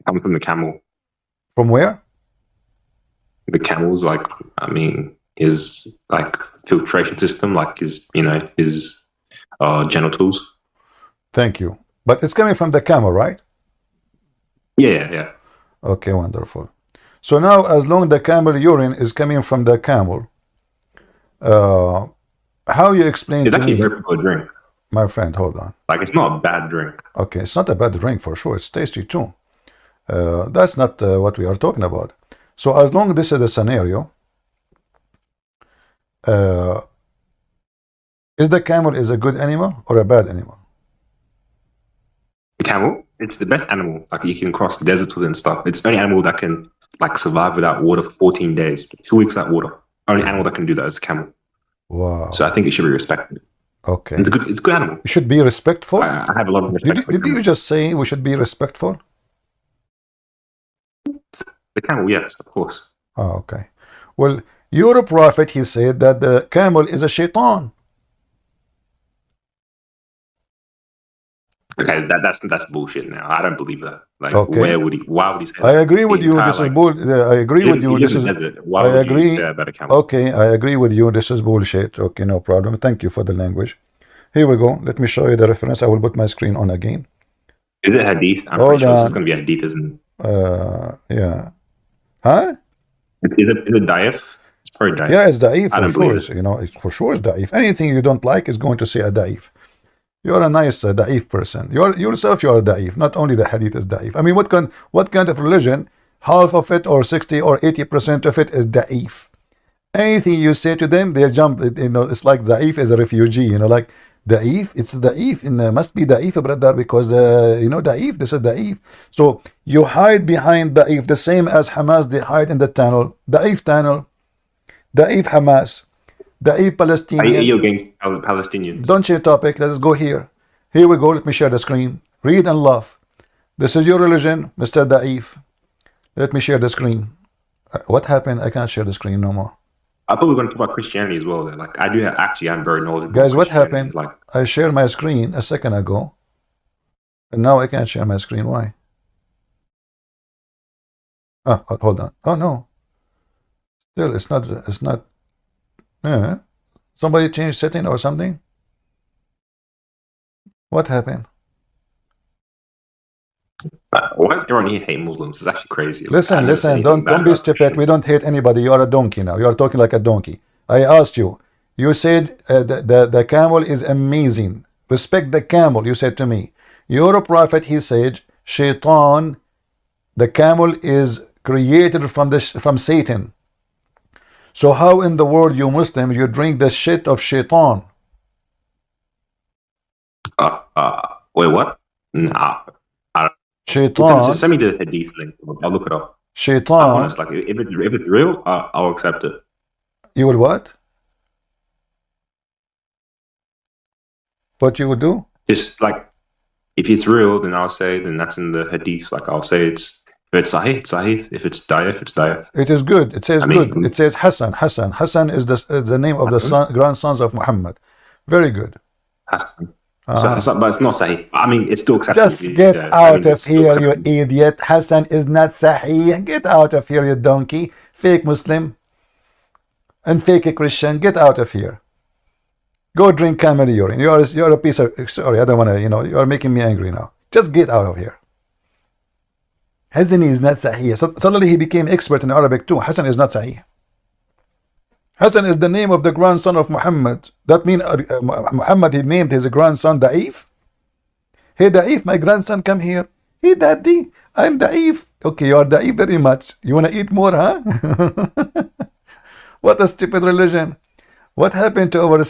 Coming from the camel. From where? The camel's like, I mean, his like filtration system, like his genitals. Thank you. But it's coming from the camel, right? Yeah. Okay, wonderful. So now, as long as the camel urine is coming from the camel, how you explain it's to actually me? a very good drink. My friend, hold on. Like, it's not a bad drink. Okay, it's not a bad drink for sure. It's tasty too. That's not what we are talking about. So as long as this is the scenario, is the camel is a good animal or a bad animal? The camel, it's the best animal. Like, you can cross deserts with and stuff. It's the only animal that can like survive without water for 14 days, 2 weeks without water. Only animal that can do that is the camel. Wow. So I think it should be respected. Okay. It's a good animal. We should be respectful. I have a lot of respect for Did you just say we should be respectful? the camel. Yes, of course. Oh, okay. Well, your prophet, he said that the camel is a shaitan. Okay, that's bullshit. Now I don't believe that. Like, Okay. why would he say that? I agree with you. This is bull. I agree with you. This is. Why I would agree. you say that about a camel? Okay, I agree with you. This is bullshit. Okay, no problem. Thank you for the language. Here we go. Let me show you the reference. I will put my screen on again. Is it hadith? I'm Hold pretty sure this is on. going to be hadith, isn't it? Yeah. Huh? Is it daif? It's probably daif. Yeah, it's da'if I for don't sure. believe it. You know, it's for sure it's da'if. Anything you don't like is going to say a da'if. You're a nice da'if person. You're yourself. You're a da'if. Not only the hadith is da'if. I mean, what kind of religion? Half of it, or 60 or 80% of it is da'if. Anything you say to them, they jump. You know, it's like da'if is a refugee. You know, like da'if. It's da'if. Must be da'if, brother, because you know, da'if. This is da'if. So you hide behind da'if, the same as Hamas. They hide in the tunnel. Da'if tunnel. Da'if Hamas. Da'if Palestinian. Are you against Palestinians? Don't change topic. Let's go here. Here we go. Let me share the screen. Read and laugh. This is your religion, Mr. Da'if. Let me share the screen. What happened? I can't share the screen no more. I thought we were going to talk about Christianity as well. Though. Like, I'm very knowledgeable. Guys, what Christianity. happened? Like, I shared my screen a second ago, and now I can't share my screen. Why? Oh, hold on. Oh no. Still, it's not. It's not. Yeah. Somebody changed setting or something. What happened? why does everyone here hate Muslims? It's actually crazy. Like, I Listen, never said listen. anything Don't bad be about stupid. Christians. We don't hate anybody. You are a donkey now. You are talking like a donkey. I asked you. You said the camel is amazing. Respect the camel. You said to me. Your prophet, he said, Shaitan, the camel is created from Satan. So how in the world, you Muslims, you drink the shit of Shaitan? Wait, what? Nah. Shaitan. Just send me the hadith link. I'll look it up. I'm Shaitan. honest. Like, if it's real, I'll accept it. You will what? What you would do? Just like, if it's real, then I'll say, then that's in the hadith. Like, I'll say if it's sahih, it's sahih. If it's daif, it's daif. It is good. It says I mean, good. It says Hassan. Hassan. Hassan is the name of the grandsons of Muhammad. Very good. Hassan. But it's not sahih. I mean, it's still acceptable. Just get out of here, you idiot. Hassan is not sahih. Get out of here, you donkey. Fake Muslim and fake Christian. Get out of here. Go drink camel urine. You're a piece of. Sorry, I don't want to. You know, you're making me angry now. Just get out of here. Hassan is not sahih. So suddenly he became expert in Arabic too. Hassan is not sahih. Hassan is the name of the grandson of Muhammad. That means Muhammad, he named his grandson Da'if. Hey Da'if, my grandson, come here. Hey daddy, I'm Da'if. Okay, you are Da'if very much. You want to eat more, huh? What a stupid religion. What happened to our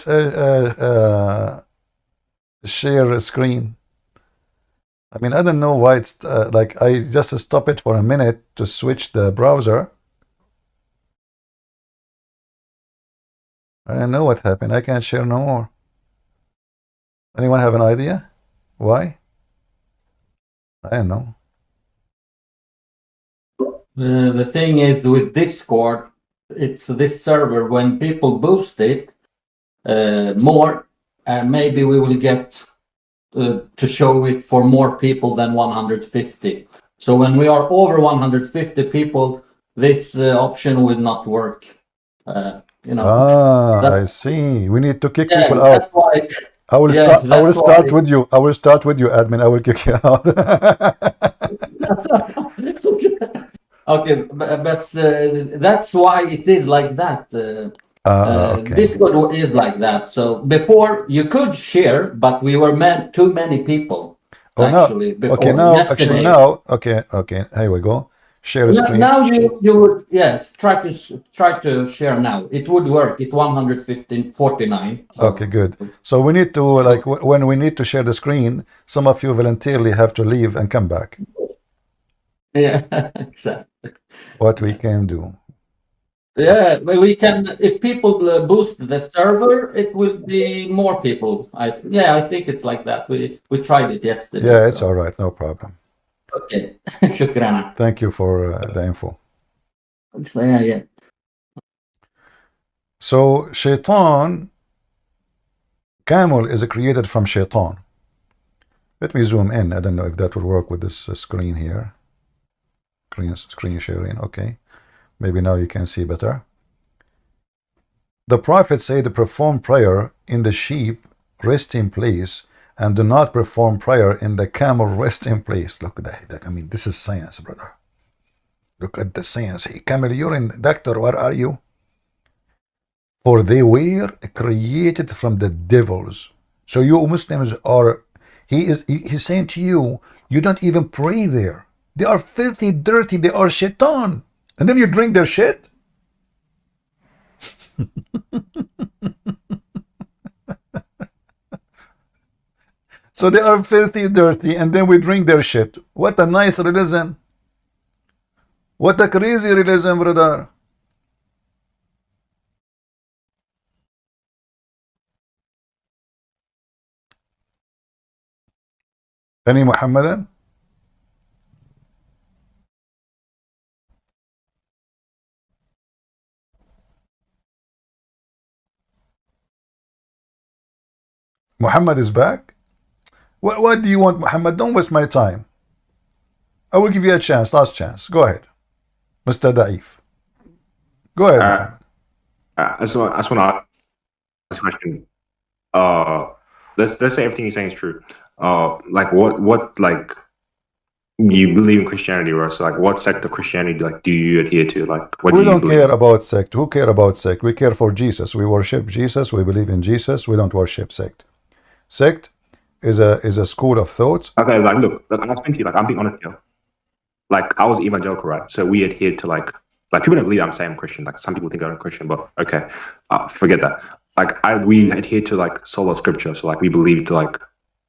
share screen? I mean, I don't know why it's like I just stop it for a minute to switch the browser. I don't know what happened. I can't share no more. Anyone have an idea? Why? I don't know. The thing is with Discord, it's this server. When people boost it more, maybe we will get to show it for more people than 150. So when we are over 150 people, this option will not work. You know. I see. We need to kick people out. That's why. I will start with you. I will start with you, admin. I will kick you out. Okay, but that's why it is like that. Okay. Discord is like that. So before you could share, but we were too many people. Actually, no. before Okay, now yesterday. actually now. Okay. Here we go. Share screen. Now you would, yes, try to share now. It would work. It's 149. So. Okay, good. So we need to, like, when we need to share the screen, some of you voluntarily have to leave and come back. Yeah, exactly. What we can do. Yeah, but we can, if people boost the server, it will be more people. I think it's like that. We tried it yesterday. Yeah, it's so. all right, no problem. Okay. شكرا. Thank you for the info. So, yeah. So shaitan, camel is created from shaitan. Let me zoom in. I don't know if that will work with this screen here. Screen sharing. Okay, maybe now you can see better. The prophet said to perform prayer in the sheep resting place and do not perform prayer in the camel resting place. Look at that. I mean, this is science, brother. Look at the science. Hey, camel urine, doctor, where are you? For they were created from the devils. So you Muslims are, he's saying to you, you don't even pray there. They are filthy, dirty, they are shaitan. And then you drink their shit? So they are filthy, dirty, and then we drink their shit. What a nice religion. What a crazy religion, brother. Any Muhammadan? Muhammad is back? What do you want, Muhammad? Don't waste my time. I will give you a chance, last chance. Go ahead, Mr. Da'if. Go ahead, Muhammad. I just want to ask a question. Let's say everything you're saying is true. Like what like you believe in Christianity, right? So like what sect of Christianity like do you adhere to? Like what We do you don't believe? care about sect. Who care about sect? We care for Jesus. We worship Jesus. We believe in Jesus. We don't worship sect. Sect is a school of thoughts. Okay, like look, I'm speaking to you, like I'm being honest here. Like I was evangelical, right? So we adhered to like people don't believe I'm saying I'm Christian. Like some people think I'm Christian, but okay, forget that. Like we adhere to like sola scripture. So like we believe to like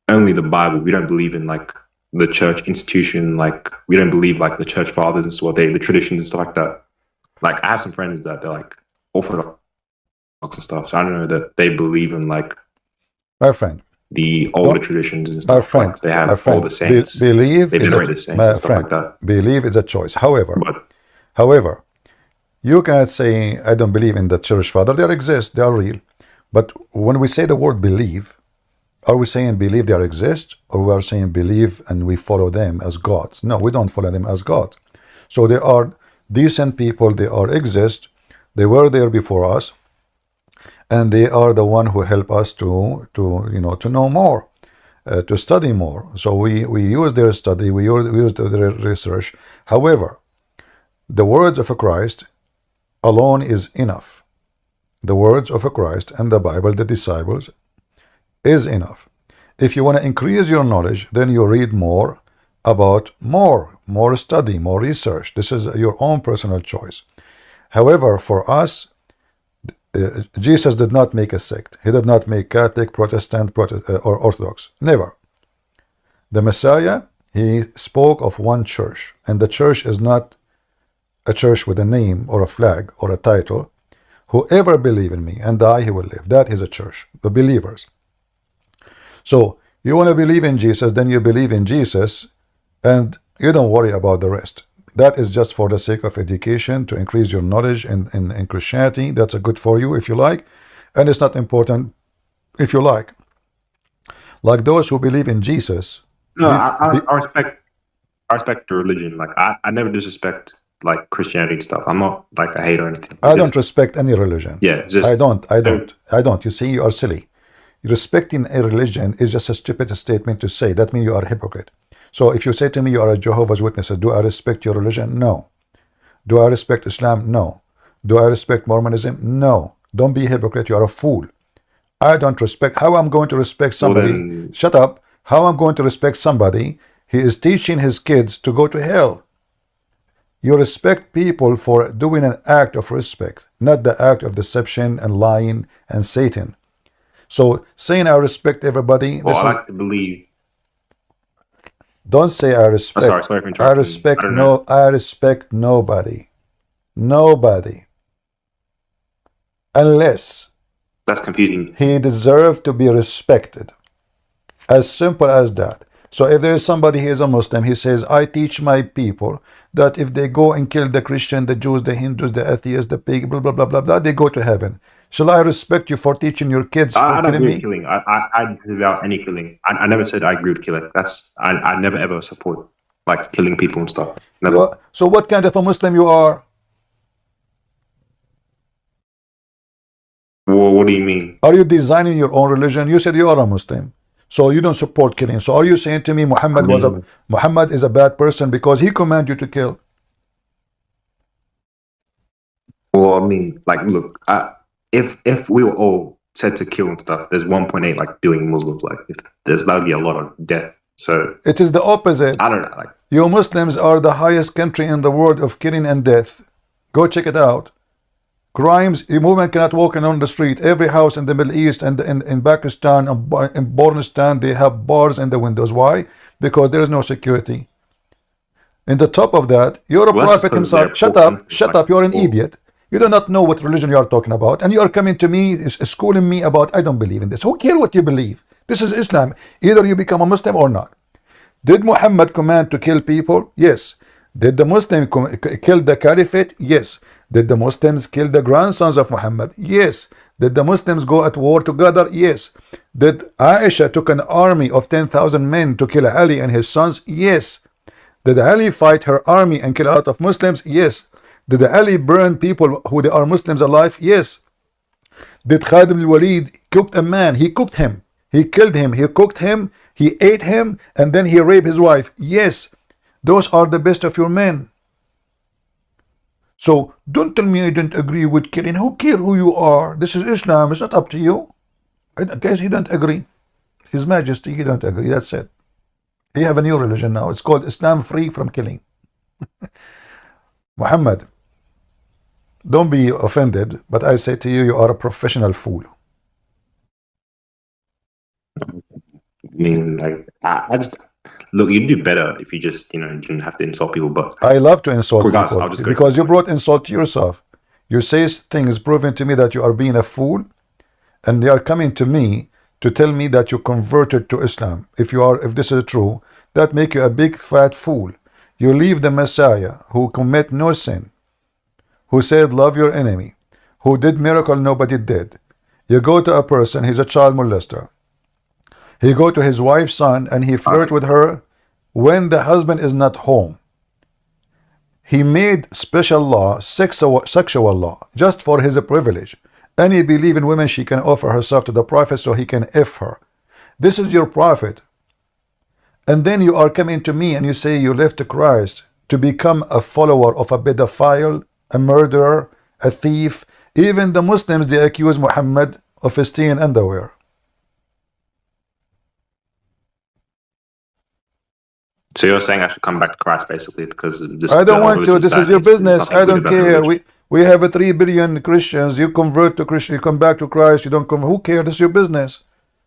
only the Bible. We don't believe in like the church institution. Like we don't believe like the church fathers and so the traditions and stuff like that. Like I have some friends that they're like orthodox and stuff. So I don't know that they believe in like My friend, the older traditions and my stuff. friend, Like they my have friend, all the saints. believe They is venerate the saints and stuff like that. Believe is a choice. However, But you cannot say I don't believe in the church father. They exist. They are real. But when we say the word believe, are we saying believe they exist, or we are saying believe and we follow them as gods? No, we don't follow them as gods. So they are decent people. They are exist. They were there before us, and they are the one who help us to know more, to study more. So we use their study. We use their research. However, the words of Christ alone is enough. The words of Christ and the Bible, the disciples, is enough. If you want to increase your knowledge, then you read more about more study, more research. This is your own personal choice. However, for us, Jesus did not make a sect. He did not make Catholic, Protestant, or Orthodox. Never. The Messiah, he spoke of one church, and the church is not a church with a name or a flag or a title. Whoever believe in me and die, he will live. That is a church, the believers. So you want to believe in Jesus, then you believe in Jesus, and you don't worry about the rest. That is just for the sake of education, to increase your knowledge in Christianity. That's a good for you if you like, and it's not important if you like. Like those who believe in Jesus. no, I respect the religion. Like I never disrespect like Christianity and stuff. I'm not like a hater or anything. I don't respect any religion. Yeah, just I don't. You see, you are silly. Respecting a religion is just a stupid statement to say. That means you are a hypocrite. So if you say to me you are a Jehovah's Witnesses, do I respect your religion? No. Do I respect Islam? No. Do I respect Mormonism? No. Don't be a hypocrite. You are a fool. I don't respect. How I'm going to respect somebody? Well, then, shut up. How I'm going to respect somebody? He is teaching his kids to go to hell. You respect people for doing an act of respect, not the act of deception and lying and Satan. So saying I respect everybody. well, I like to believe. Don't say I respect. Sorry for interrupting. I respect nobody. Nobody. unless That's confusing. he deserves to be respected. As simple as that. So if there is somebody, he is a Muslim, he says, I teach my people that if they go and kill the Christian, the Jews, the Hindus, the atheists, the pig, blah, blah, blah, blah, blah, they go to heaven. Shall I respect you for teaching your kids for I don't killing agree with me? killing. I agree about any killing. I never said I agree with killing. I never ever support like killing people and stuff. Never. So what kind of a Muslim you are? Well, what do you mean? Are you designing your own religion? You said you are a Muslim, so you don't support killing. So are you saying to me Muhammad is a bad person because he commanded you to kill? Well, I mean, like, look, if we were all said to kill and stuff, there's 1.8 like billion Muslims. Like, if that would be a lot of death. So it is the opposite. I don't know. Like, you Muslims are the highest country in the world of killing and death. Go check it out. Crimes, a woman cannot walk on the street. Every house in the Middle East and in Pakistan and in Bornistan, they have bars in the windows. Why? Because there is no security. In the top of that, you're a prophet himself. Shut up, you're an idiot. You do not know what religion you are talking about, and you are coming to me, schooling me about, I don't believe in this. Who cares what you believe? This is Islam. Either you become a Muslim or not. Did Muhammad command to kill people? Yes. Did the Muslim kill the caliphate? Yes. Did the Muslims kill the grandsons of Muhammad? Yes. Did the Muslims go at war together? Yes. Did Aisha took an army of 10,000 men to kill Ali and his sons? Yes. Did Ali fight her army and kill a lot of Muslims? Yes. Did Ali burn people who they are Muslims alive? Yes. Did Khalid al-Walid cooked a man? He cooked him. He killed him. He cooked him. He ate him. And then he raped his wife. Yes. Those are the best of your men. So don't tell me I don't agree with killing. Who cares who you are? This is Islam. It's not up to you. I guess he don't agree. His Majesty, he don't agree. That's it. He have a new religion now. It's called Islam free from killing. Muhammad, don't be offended, but I say to you, you are a professional fool. I mean, like, I just look. You'd do better if you just, you didn't have to insult people. But I love to insult regardless, people I'll just go because to you brought insult to yourself. You say things proving to me that you are being a fool, and they are coming to me to tell me that you converted to Islam. If this is true, that make you a big fat fool. You leave the Messiah who commit no sin, who said love your enemy, who did miracle nobody did. You go to a person, he's a child molester. He go to his wife's son and he flirt with her when the husband is not home. He made special law, sexual law, just for his privilege. Any believing woman, she can offer herself to the prophet so he can F her. This is your prophet. And then you are coming to me and you say you left Christ to become a follower of a pedophile, a murderer, a thief. Even the Muslims, they accuse Muhammad of stealing underwear. So you're saying I should come back to Christ basically because this. I don't want to. This is your business. I don't care. We have 3 billion Christians. You convert to Christian, you come back to Christ. You don't come. Who cares? This is your business.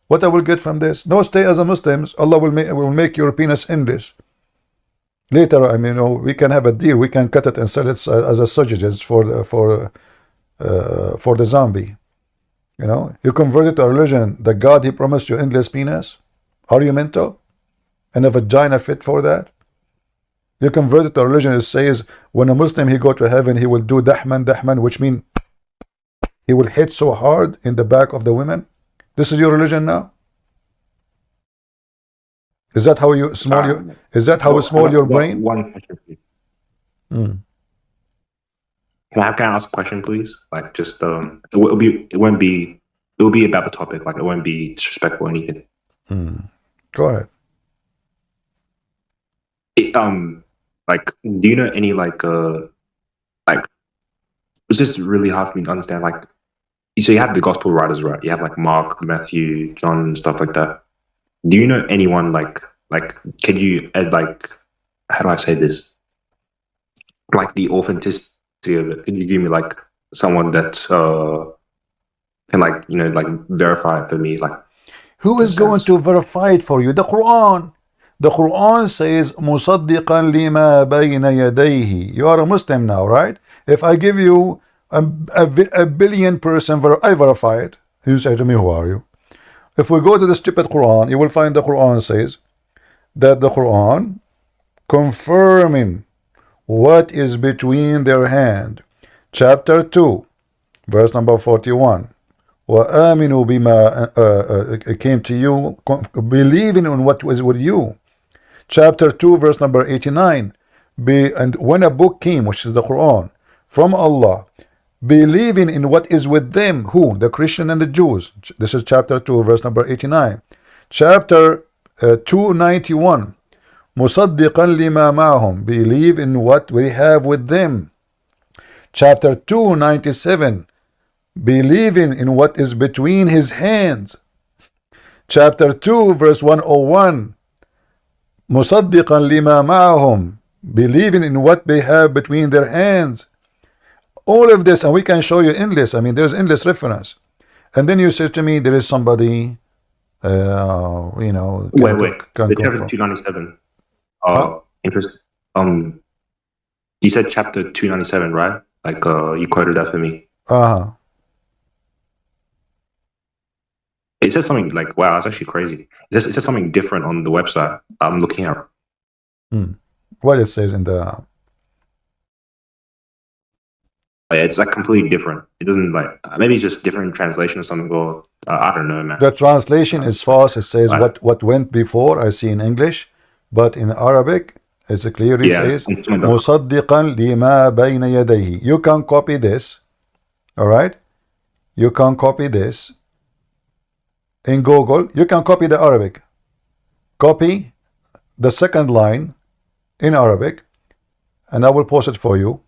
What I will get from this? No, stay as a Muslim. Allah will make your penis endless. Later, I mean, we can have a deal. We can cut it and sell it as a sausages for the zombie. You converted to a religion. The God, he promised you endless penis. Are you mental? And a vagina fit for that? You converted to a religion. It says when a Muslim he go to heaven, he will do dahman, which means he will hit so hard in the back of the women. This is your religion now. Is that how you small your? Is that how small your brain? One question, please. Can I ask a question, please? Like, just it will be about the topic. Like, it won't be disrespectful or anything. Go ahead. Like, do you know any like it's just really hard for me to understand. Like, so you have the gospel writers, right? You have like Mark, Matthew, John, and stuff like that. Do you know anyone like can you add like, how do I say this? Like the authenticity of it. Can you give me like someone that can like verify it for me? Like, who is going to verify it for you? The Quran. The Quran says مُصَدِّقًا لِمَا بَيْنَ يَدَيْهِ. You are a Muslim now, right? If I give you a billion person, I verify it. You say to me, who are you? If we go to the stupid Quran, you will find the Quran says that the Quran confirming what is between their hand. Chapter 2, verse number 41. وَآمِنُوا بِمَا came to you, believing in what was with you. Chapter 2, verse number 89. And when a book came, which is the Quran, from Allah, believing in what is with them. Who? The Christian and the Jews. This is chapter 2, verse number 89. Chapter 291. مُصَدِّقًا لِمَا مَعَهُمْ, believe in what we have with them. Chapter 297. Believing in what is between his hands. Chapter 2, verse 101. مُصَدِّقًا لِمَا مَعَهُمْ, believing in what they have between their hands. All of this, and we can show you endless. I mean, there's endless reference. And then you say to me, there is somebody, you know, Wait. can The go chapter from. 297. Oh, interesting. You said chapter 297, right? Like, you quoted that for me. It says something like, wow, that's actually crazy. It says something different on the website I'm looking at. What it says in the. It's like completely different. It doesn't like, maybe it's just different translation or something, or I don't know, man. The translation is false. It says what went before, I see in English, but in Arabic, it clearly says مُصَدِّقًا لِمَا بَيْنَ يَدَيْهِ. You can copy this, all right? You can copy this in Google. You can copy the Arabic. Copy the second line in Arabic, and I will post it for you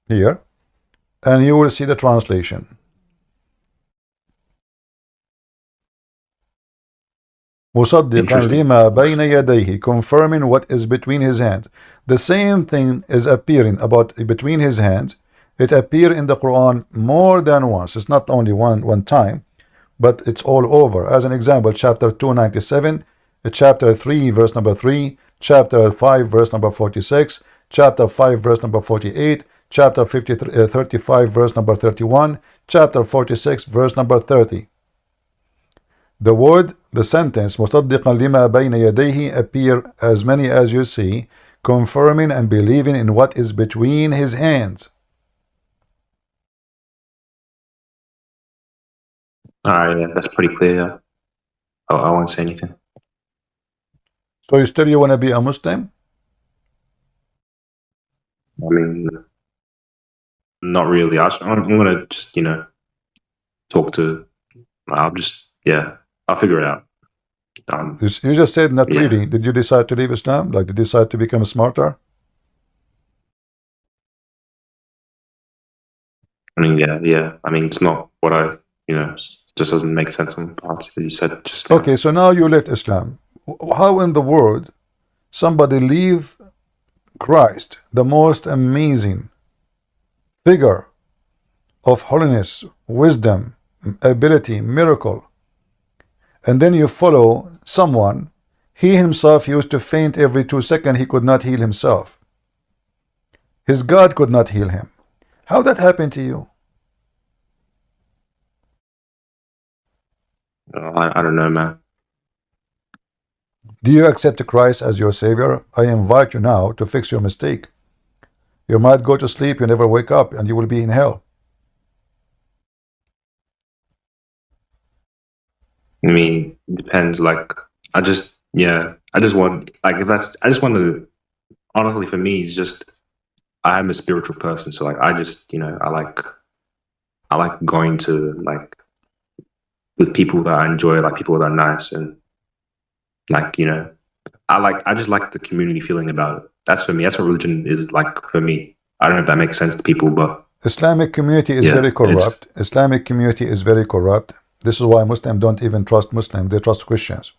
here, and you will see the translation. مُصَدِّقًا لِمَا بَيْنَ يَدَيْهِ, confirming what is between his hands. The same thing is appearing about between his hands. It appears in the Quran more than once. It's not only one time, but it's all over. As an example, chapter 297, chapter 3, verse number 3, chapter 5, verse number 46, chapter 5, verse number 48, chapter 35, verse number 31, chapter 46, verse number 30. The word, the sentence, مُصَدِّقًا لِمَا بَيْنَ يَدَيْهِ, appear as many as you see, confirming and believing in what is between his hands. Yeah, that's pretty clear. I won't say anything. So you want to be a Muslim? I mean, not really. I'm gonna just, you know, talk to. I'll figure it out. You just said not Yeah. really. Did you decide to leave Islam? Like, did you decide to become smarter? I mean, yeah. I mean, it's not what I, you know, just doesn't make sense on parts that you said just now. Okay, so now you left Islam. How in the world somebody leave Christ, the most amazing figure of holiness, wisdom, ability, miracle, and then you follow someone, he himself used to faint every 2 seconds, he could not heal himself. His God could not heal him. How that happened to you? I don't know, man. Do you accept Christ as your Savior? I invite you now to fix your mistake. You might go to sleep, you never wake up, and you will be in hell. I mean, it depends. Like, I just want, like, I just want to, honestly, for me, it's just, I'm a spiritual person. So, like, I just, you know, I like going to, like, with people that I enjoy, like, people that are nice, and, like, you know, I just like the community feeling about it. That's for me. That's what religion is like for me. I don't know if that makes sense to people, but Islamic community is very corrupt. Islamic community is very corrupt. This is why Muslims don't even trust Muslims. They trust Christians.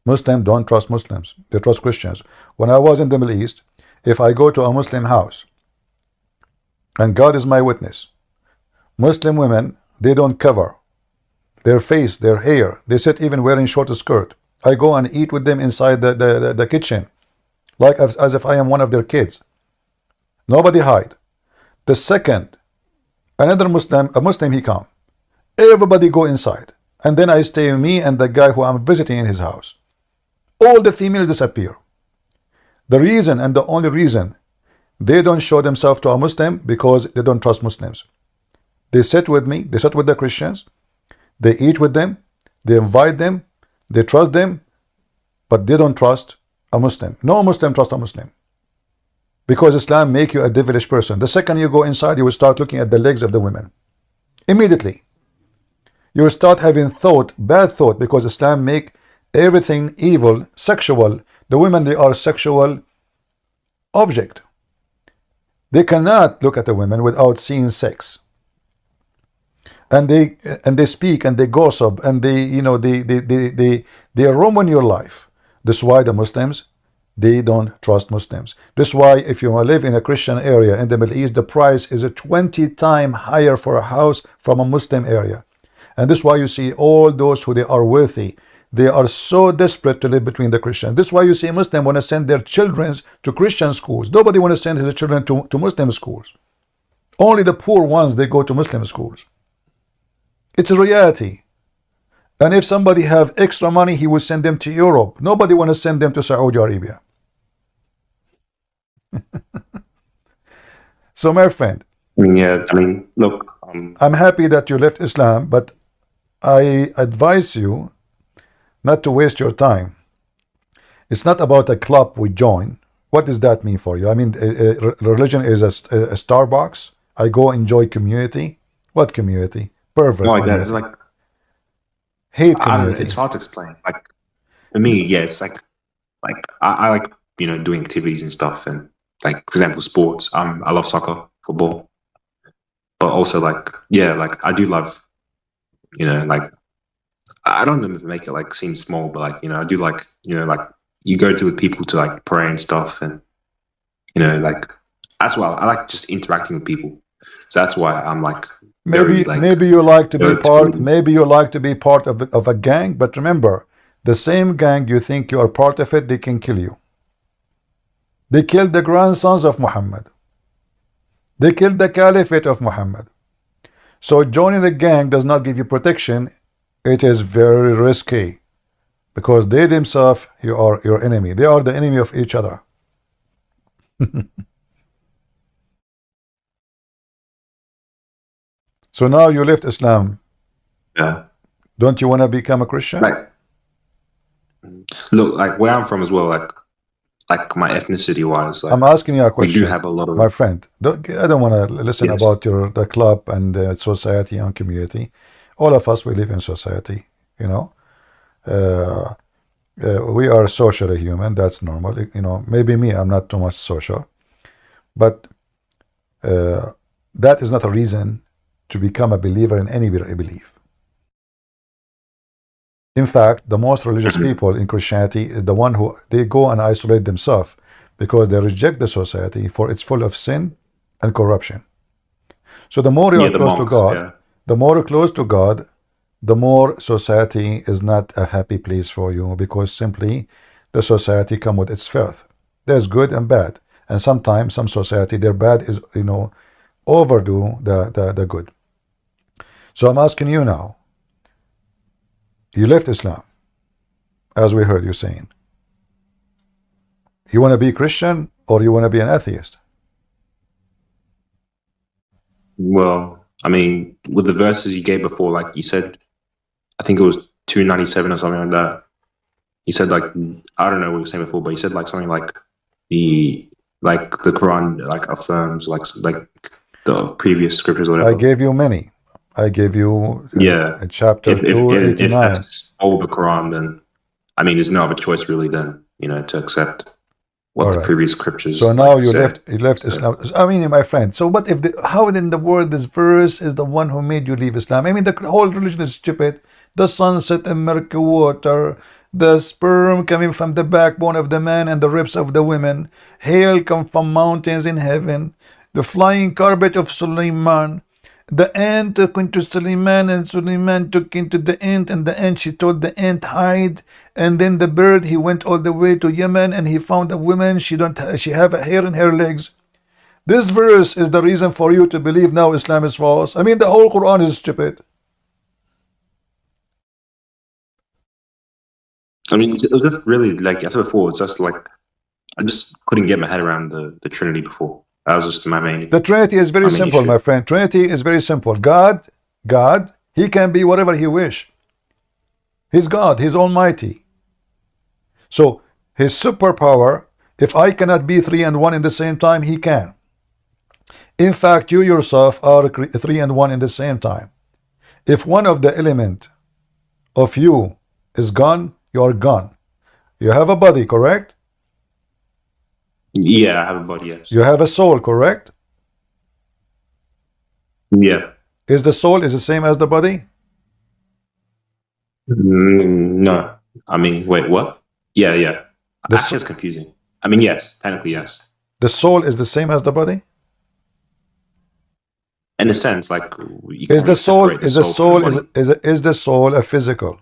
Muslims don't trust Muslims. They trust Christians. When I was in the Middle East, if I go to a Muslim house, and God is my witness, Muslim women, they don't cover their face, their hair. They sit even wearing short skirt. I go and eat with them inside the kitchen, like as if I am one of their kids. Nobody hide. The second Another Muslim, a Muslim, he come. Everybody go inside. And then I stay with me and the guy who I'm visiting in his house. All the females disappear. The reason, and the only reason, they don't show themselves to a Muslim because they don't trust Muslims. They sit with me, they sit with the Christians, they eat with them, they invite them, they trust them, but they don't trust a Muslim. No Muslim trusts a Muslim. Because Islam make you a devilish person. The second you go inside, you will start looking at the legs of the women. Immediately. You will start having thought, bad thought, because Islam make everything evil, sexual. The women, they are sexual object. They cannot look at the women without seeing sex. And they speak and they gossip and they ruin your life. That's why the Muslims, they don't trust Muslims. That's why if you live in a Christian area in the Middle East, the price is 20 times higher for a house from a Muslim area. And this is why you see all those who they are wealthy, they are so desperate to live between the Christians. This is why you see Muslims want to send their children to Christian schools. Nobody want to send his children to Muslim schools. Only the poor ones, they go to Muslim schools. It's a reality. And if somebody have extra money, he will send them to Europe. Nobody want to send them to Saudi Arabia. So my friend, Yeah, I mean, look, I'm happy that you left Islam, but I advise you not to waste your time. It's not about a club we join. What does that mean for you? I mean, religion is a Starbucks. I go enjoy community. What community? Perfect. no, I get it. It's like, Hate I don't know, community. it's hard to explain. Like, for me, yeah, it's like I like, doing activities and stuff. And like, for example, sports. I love soccer, football. But also like, yeah, like I do love, like, I don't know if make it like seem small, but like, I do like, like you go to with people to like pray and stuff. And, like, that's why I like just interacting with people. So that's why I'm like, very, like, Maybe you like to be very part. extreme. Maybe you like to be part of a gang. But remember, the same gang you think you are part of it, they can kill you. They killed the grandsons of Muhammad. They killed the caliphate of Muhammad. So joining the gang does not give you protection. It is very risky because they themselves, you are your enemy. They are the enemy of each other. So now you left Islam. Yeah. Don't you want to become a Christian? Like, look, like where I'm from as well, like my ethnicity wise, like, I'm asking you a we question. do have a lot of, My friend, I don't want to listen Yes. about the club and society and community. All of us, we live in society, we are socially human. That's normal. Maybe me, I'm not too much social, but that is not a reason to become a believer in any belief. In fact, the most religious people in Christianity is the one who they go and isolate themselves because they reject the society for it's full of sin and corruption. So the more you are the close to monks, God, yeah. the more close to God, the more society is not a happy place for you because simply the society come with its filth. There's good and bad, and sometimes some society their bad is overdo the good. So I'm asking you now. You left Islam, as we heard you saying. You want to be Christian or you want to be an atheist? Well, I mean, with the verses you gave before, like you said, I think it was 297 or something like that. You said like, I don't know what you were saying before, but you said like something like the Quran like affirms like the previous scriptures or whatever. I gave you many. I gave you Yeah. chapter If 289. that's all the Quran, then I mean, there's no other choice really than to accept what the Alright. previous scriptures. So now like, you said. left So- Islam. I mean, my friend. So what if how in the world this verse is the one who made you leave Islam? I mean, the whole religion is stupid. The sunset and murky water, the sperm coming from the backbone of the man and the ribs of the women, hail come from mountains in heaven, the flying carpet of Suleiman. The ant took into Suleiman, and Suleiman took into the ant, and the ant, she told the ant, hide. And then the bird, he went all the way to Yemen, and he found a woman, she have a hair in her legs. This verse is the reason for you to believe now Islam is false. I mean, the whole Quran is stupid. I mean, it was just really, like I said before, it's just like, I just couldn't get my head around the Trinity before. That was just my main. The Trinity is very simple, issue. my friend. Trinity is very simple. God, He can be whatever He wish. He's God. He's Almighty. So His superpower, if I cannot be 3 and 1 in the same time, He can. In fact, you yourself are 3 and 1 in the same time. If one of the element of you is gone, you are gone. You have a body, correct? Yeah, I have a body, yes. You have a soul, correct? Yeah. Is the soul is the same as the body? No. I mean, wait, what? Yeah. The Actually, it's confusing. I mean, yes, technically, yes. The soul is the same as the body? In a sense, like, you Is can't the soul separate is the from soul the is body. is the soul a physical?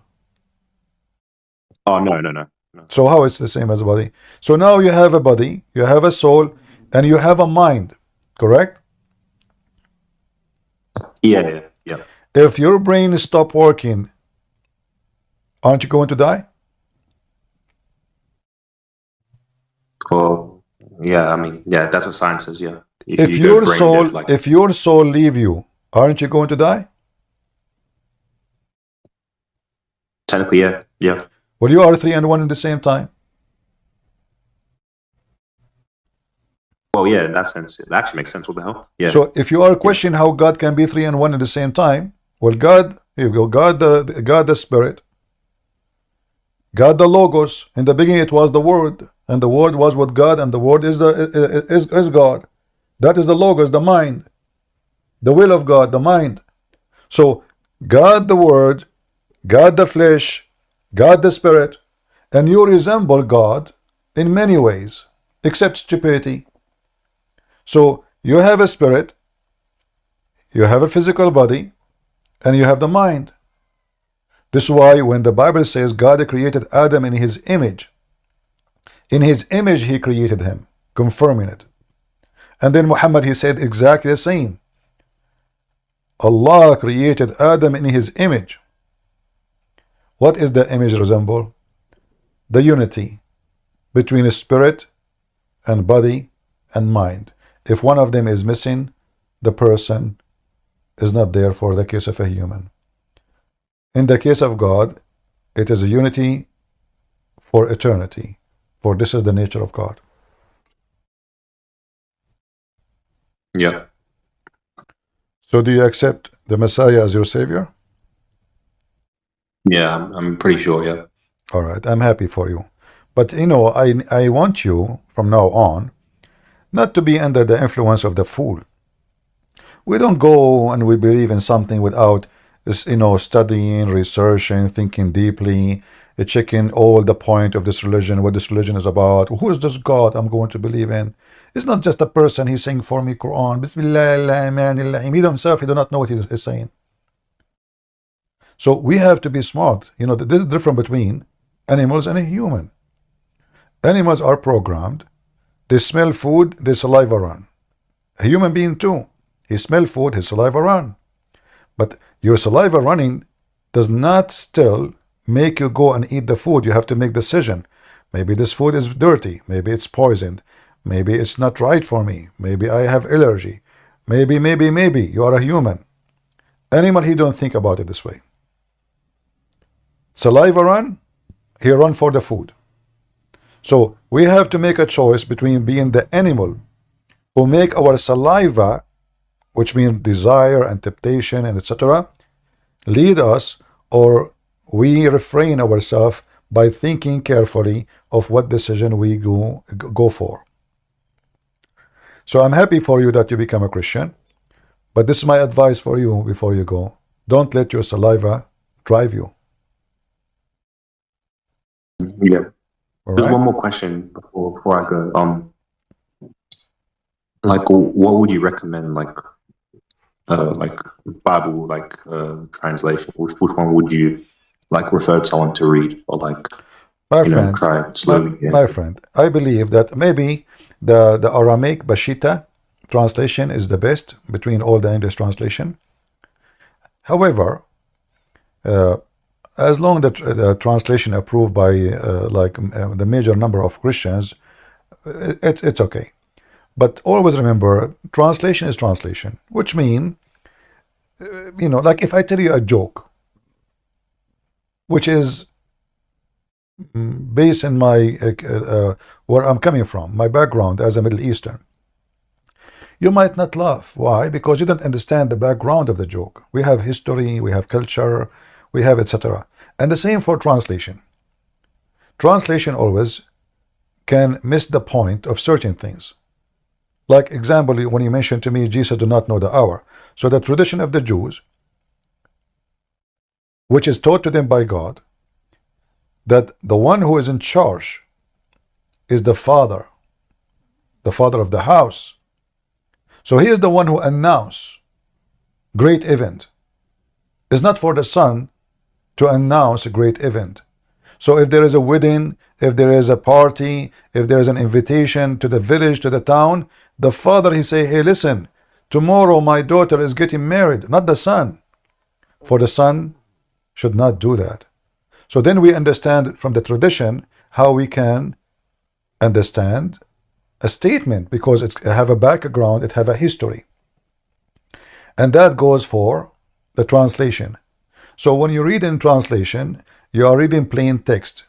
Oh, no. So how it's the same as a body? So now you have a body, you have a soul, and you have a mind, correct? Yeah. If your brain stop working, aren't you going to die? Well, yeah, I mean, yeah, that's what science says, yeah. If you go your brain soul, dead, like, if your soul leave you, aren't you going to die? technically, yeah. Well, you are 3 and 1 in the same time. Well, yeah, in that sense, it actually makes sense. What the hell? Yeah. So if you are questioning how God can be 3 and 1 at the same time, well, God, here you go, God the Spirit, God the Logos. In the beginning, it was the Word, and the Word was with God, and the Word is God. That is the Logos, the mind, the will of God, the mind. So God the Word, God the flesh, God the Spirit, and you resemble God in many ways, except stupidity. So you have a spirit, you have a physical body, and you have the mind. This is why when the Bible says God created Adam in His image He created him, confirming it. And then Muhammad, he said exactly the same. Allah created Adam in His image. What is the image resemble? The unity between spirit and body and mind. If one of them is missing, the person is not there for the case of a human. In the case of God, it is a unity for eternity, for this is the nature of God. Yeah. So do you accept the Messiah as your Savior? Yeah, I'm pretty sure, yeah. All right, I'm happy for you. But you know, I want you from now on not to be under the influence of the fool. We don't go and we believe in something without, you know, studying, researching, thinking deeply, checking all the point of this religion, what this religion is about. Who is this God I'm going to believe in? It's not just a person, he's saying for me Quran, Bismillahirrahmanirrahim. He himself, he do not know what he's saying. So we have to be smart. You know, there's a difference between animals and a human. Animals are programmed. They smell food, their saliva run. A human being too. He smell food, his saliva run. But your saliva running does not still make you go and eat the food. You have to make decision. Maybe this food is dirty. Maybe it's poisoned. Maybe it's not right for me. Maybe I have allergy. Maybe. You are a human. Animal, he don't think about it this way. Saliva run, he run for the food. So we have to make a choice between being the animal who make our saliva, which means desire and temptation and etc., lead us, or we refrain ourselves by thinking carefully of what decision we go for. So I'm happy for you that you become a Christian, but this is my advice for you before you go. Don't let your saliva drive you. Yeah. All There's right? one more question before I go. Like, what would you recommend, like Bible, translation? Which one would you refer someone to read, or My friend, try slowly? my friend, I believe that maybe the Aramaic Bashita, translation is the best between all the English translation. However, as long as the translation approved by the major number of Christians, it's okay. But always remember, translation is translation, which means, like if I tell you a joke, which is based in my where I'm coming from, my background as a Middle Eastern, you might not laugh. Why? Because you don't understand the background of the joke. We have history, we have culture, we have etc. And the same for translation. Translation always can miss the point of certain things. Like example, when you mentioned to me, Jesus do not know the hour. So the tradition of the Jews, which is taught to them by God, that the one who is in charge is the father of the house. So he is the one who announces great event. It's not for the son to announce a great event. So if there is a wedding, if there is a party, if there is an invitation to the village, to the town, the father, he say, hey, listen, tomorrow my daughter is getting married, not the son. For the son should not do that. So then we understand from the tradition how we can understand a statement, because it have a background, it have a history. And that goes for the translation. So when you read in translation, you are reading plain text.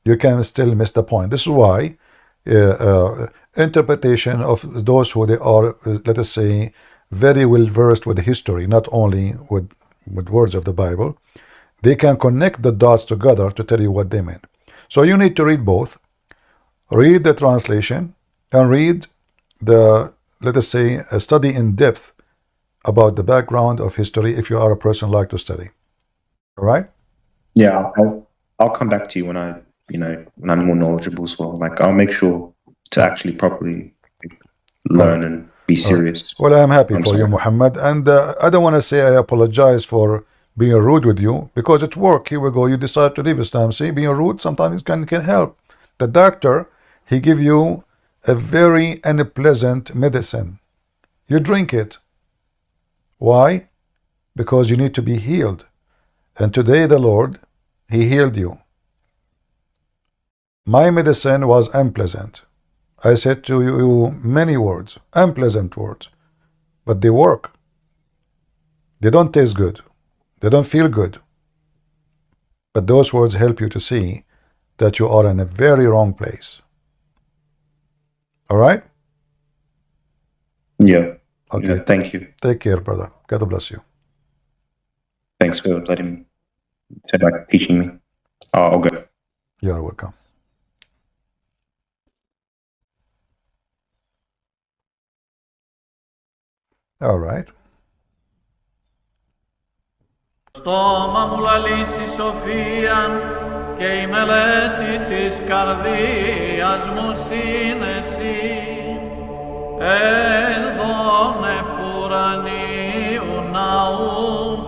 You can still miss the point. This is why interpretation of those who they are, let us say, very well versed with history, not only with words of the Bible, they can connect the dots together to tell you what they meant. So you need to read both. Read the translation and read the, let us say, a study in depth about the background of history if you are a person like to study. All right? Yeah, I'll come back to you when when I'm more knowledgeable as well. Like I'll make sure to actually properly learn and be serious. Well, I am happy for you, Muhammad, and I don't want to say I apologize for being rude with you, because it's work. Here we go. You decide to leave Islam. See, being rude sometimes can help. The doctor, he give you a very unpleasant medicine. You drink it. Why? Because you need to be healed. And today the Lord, he healed you. My medicine was unpleasant. I said to you many words, unpleasant words, but they work. They don't taste good. They don't feel good. But those words help you to see that you are in a very wrong place. All right? Yeah. Okay. Yeah, thank you. Take care, brother. God bless you. Thanks for teaching me. I'll go. You are welcome. All right. Στόμα μου λαλήσει σοφίαν και η μελέτη της καρδίας μου σύνεση εν δόνε πουρανίου ναού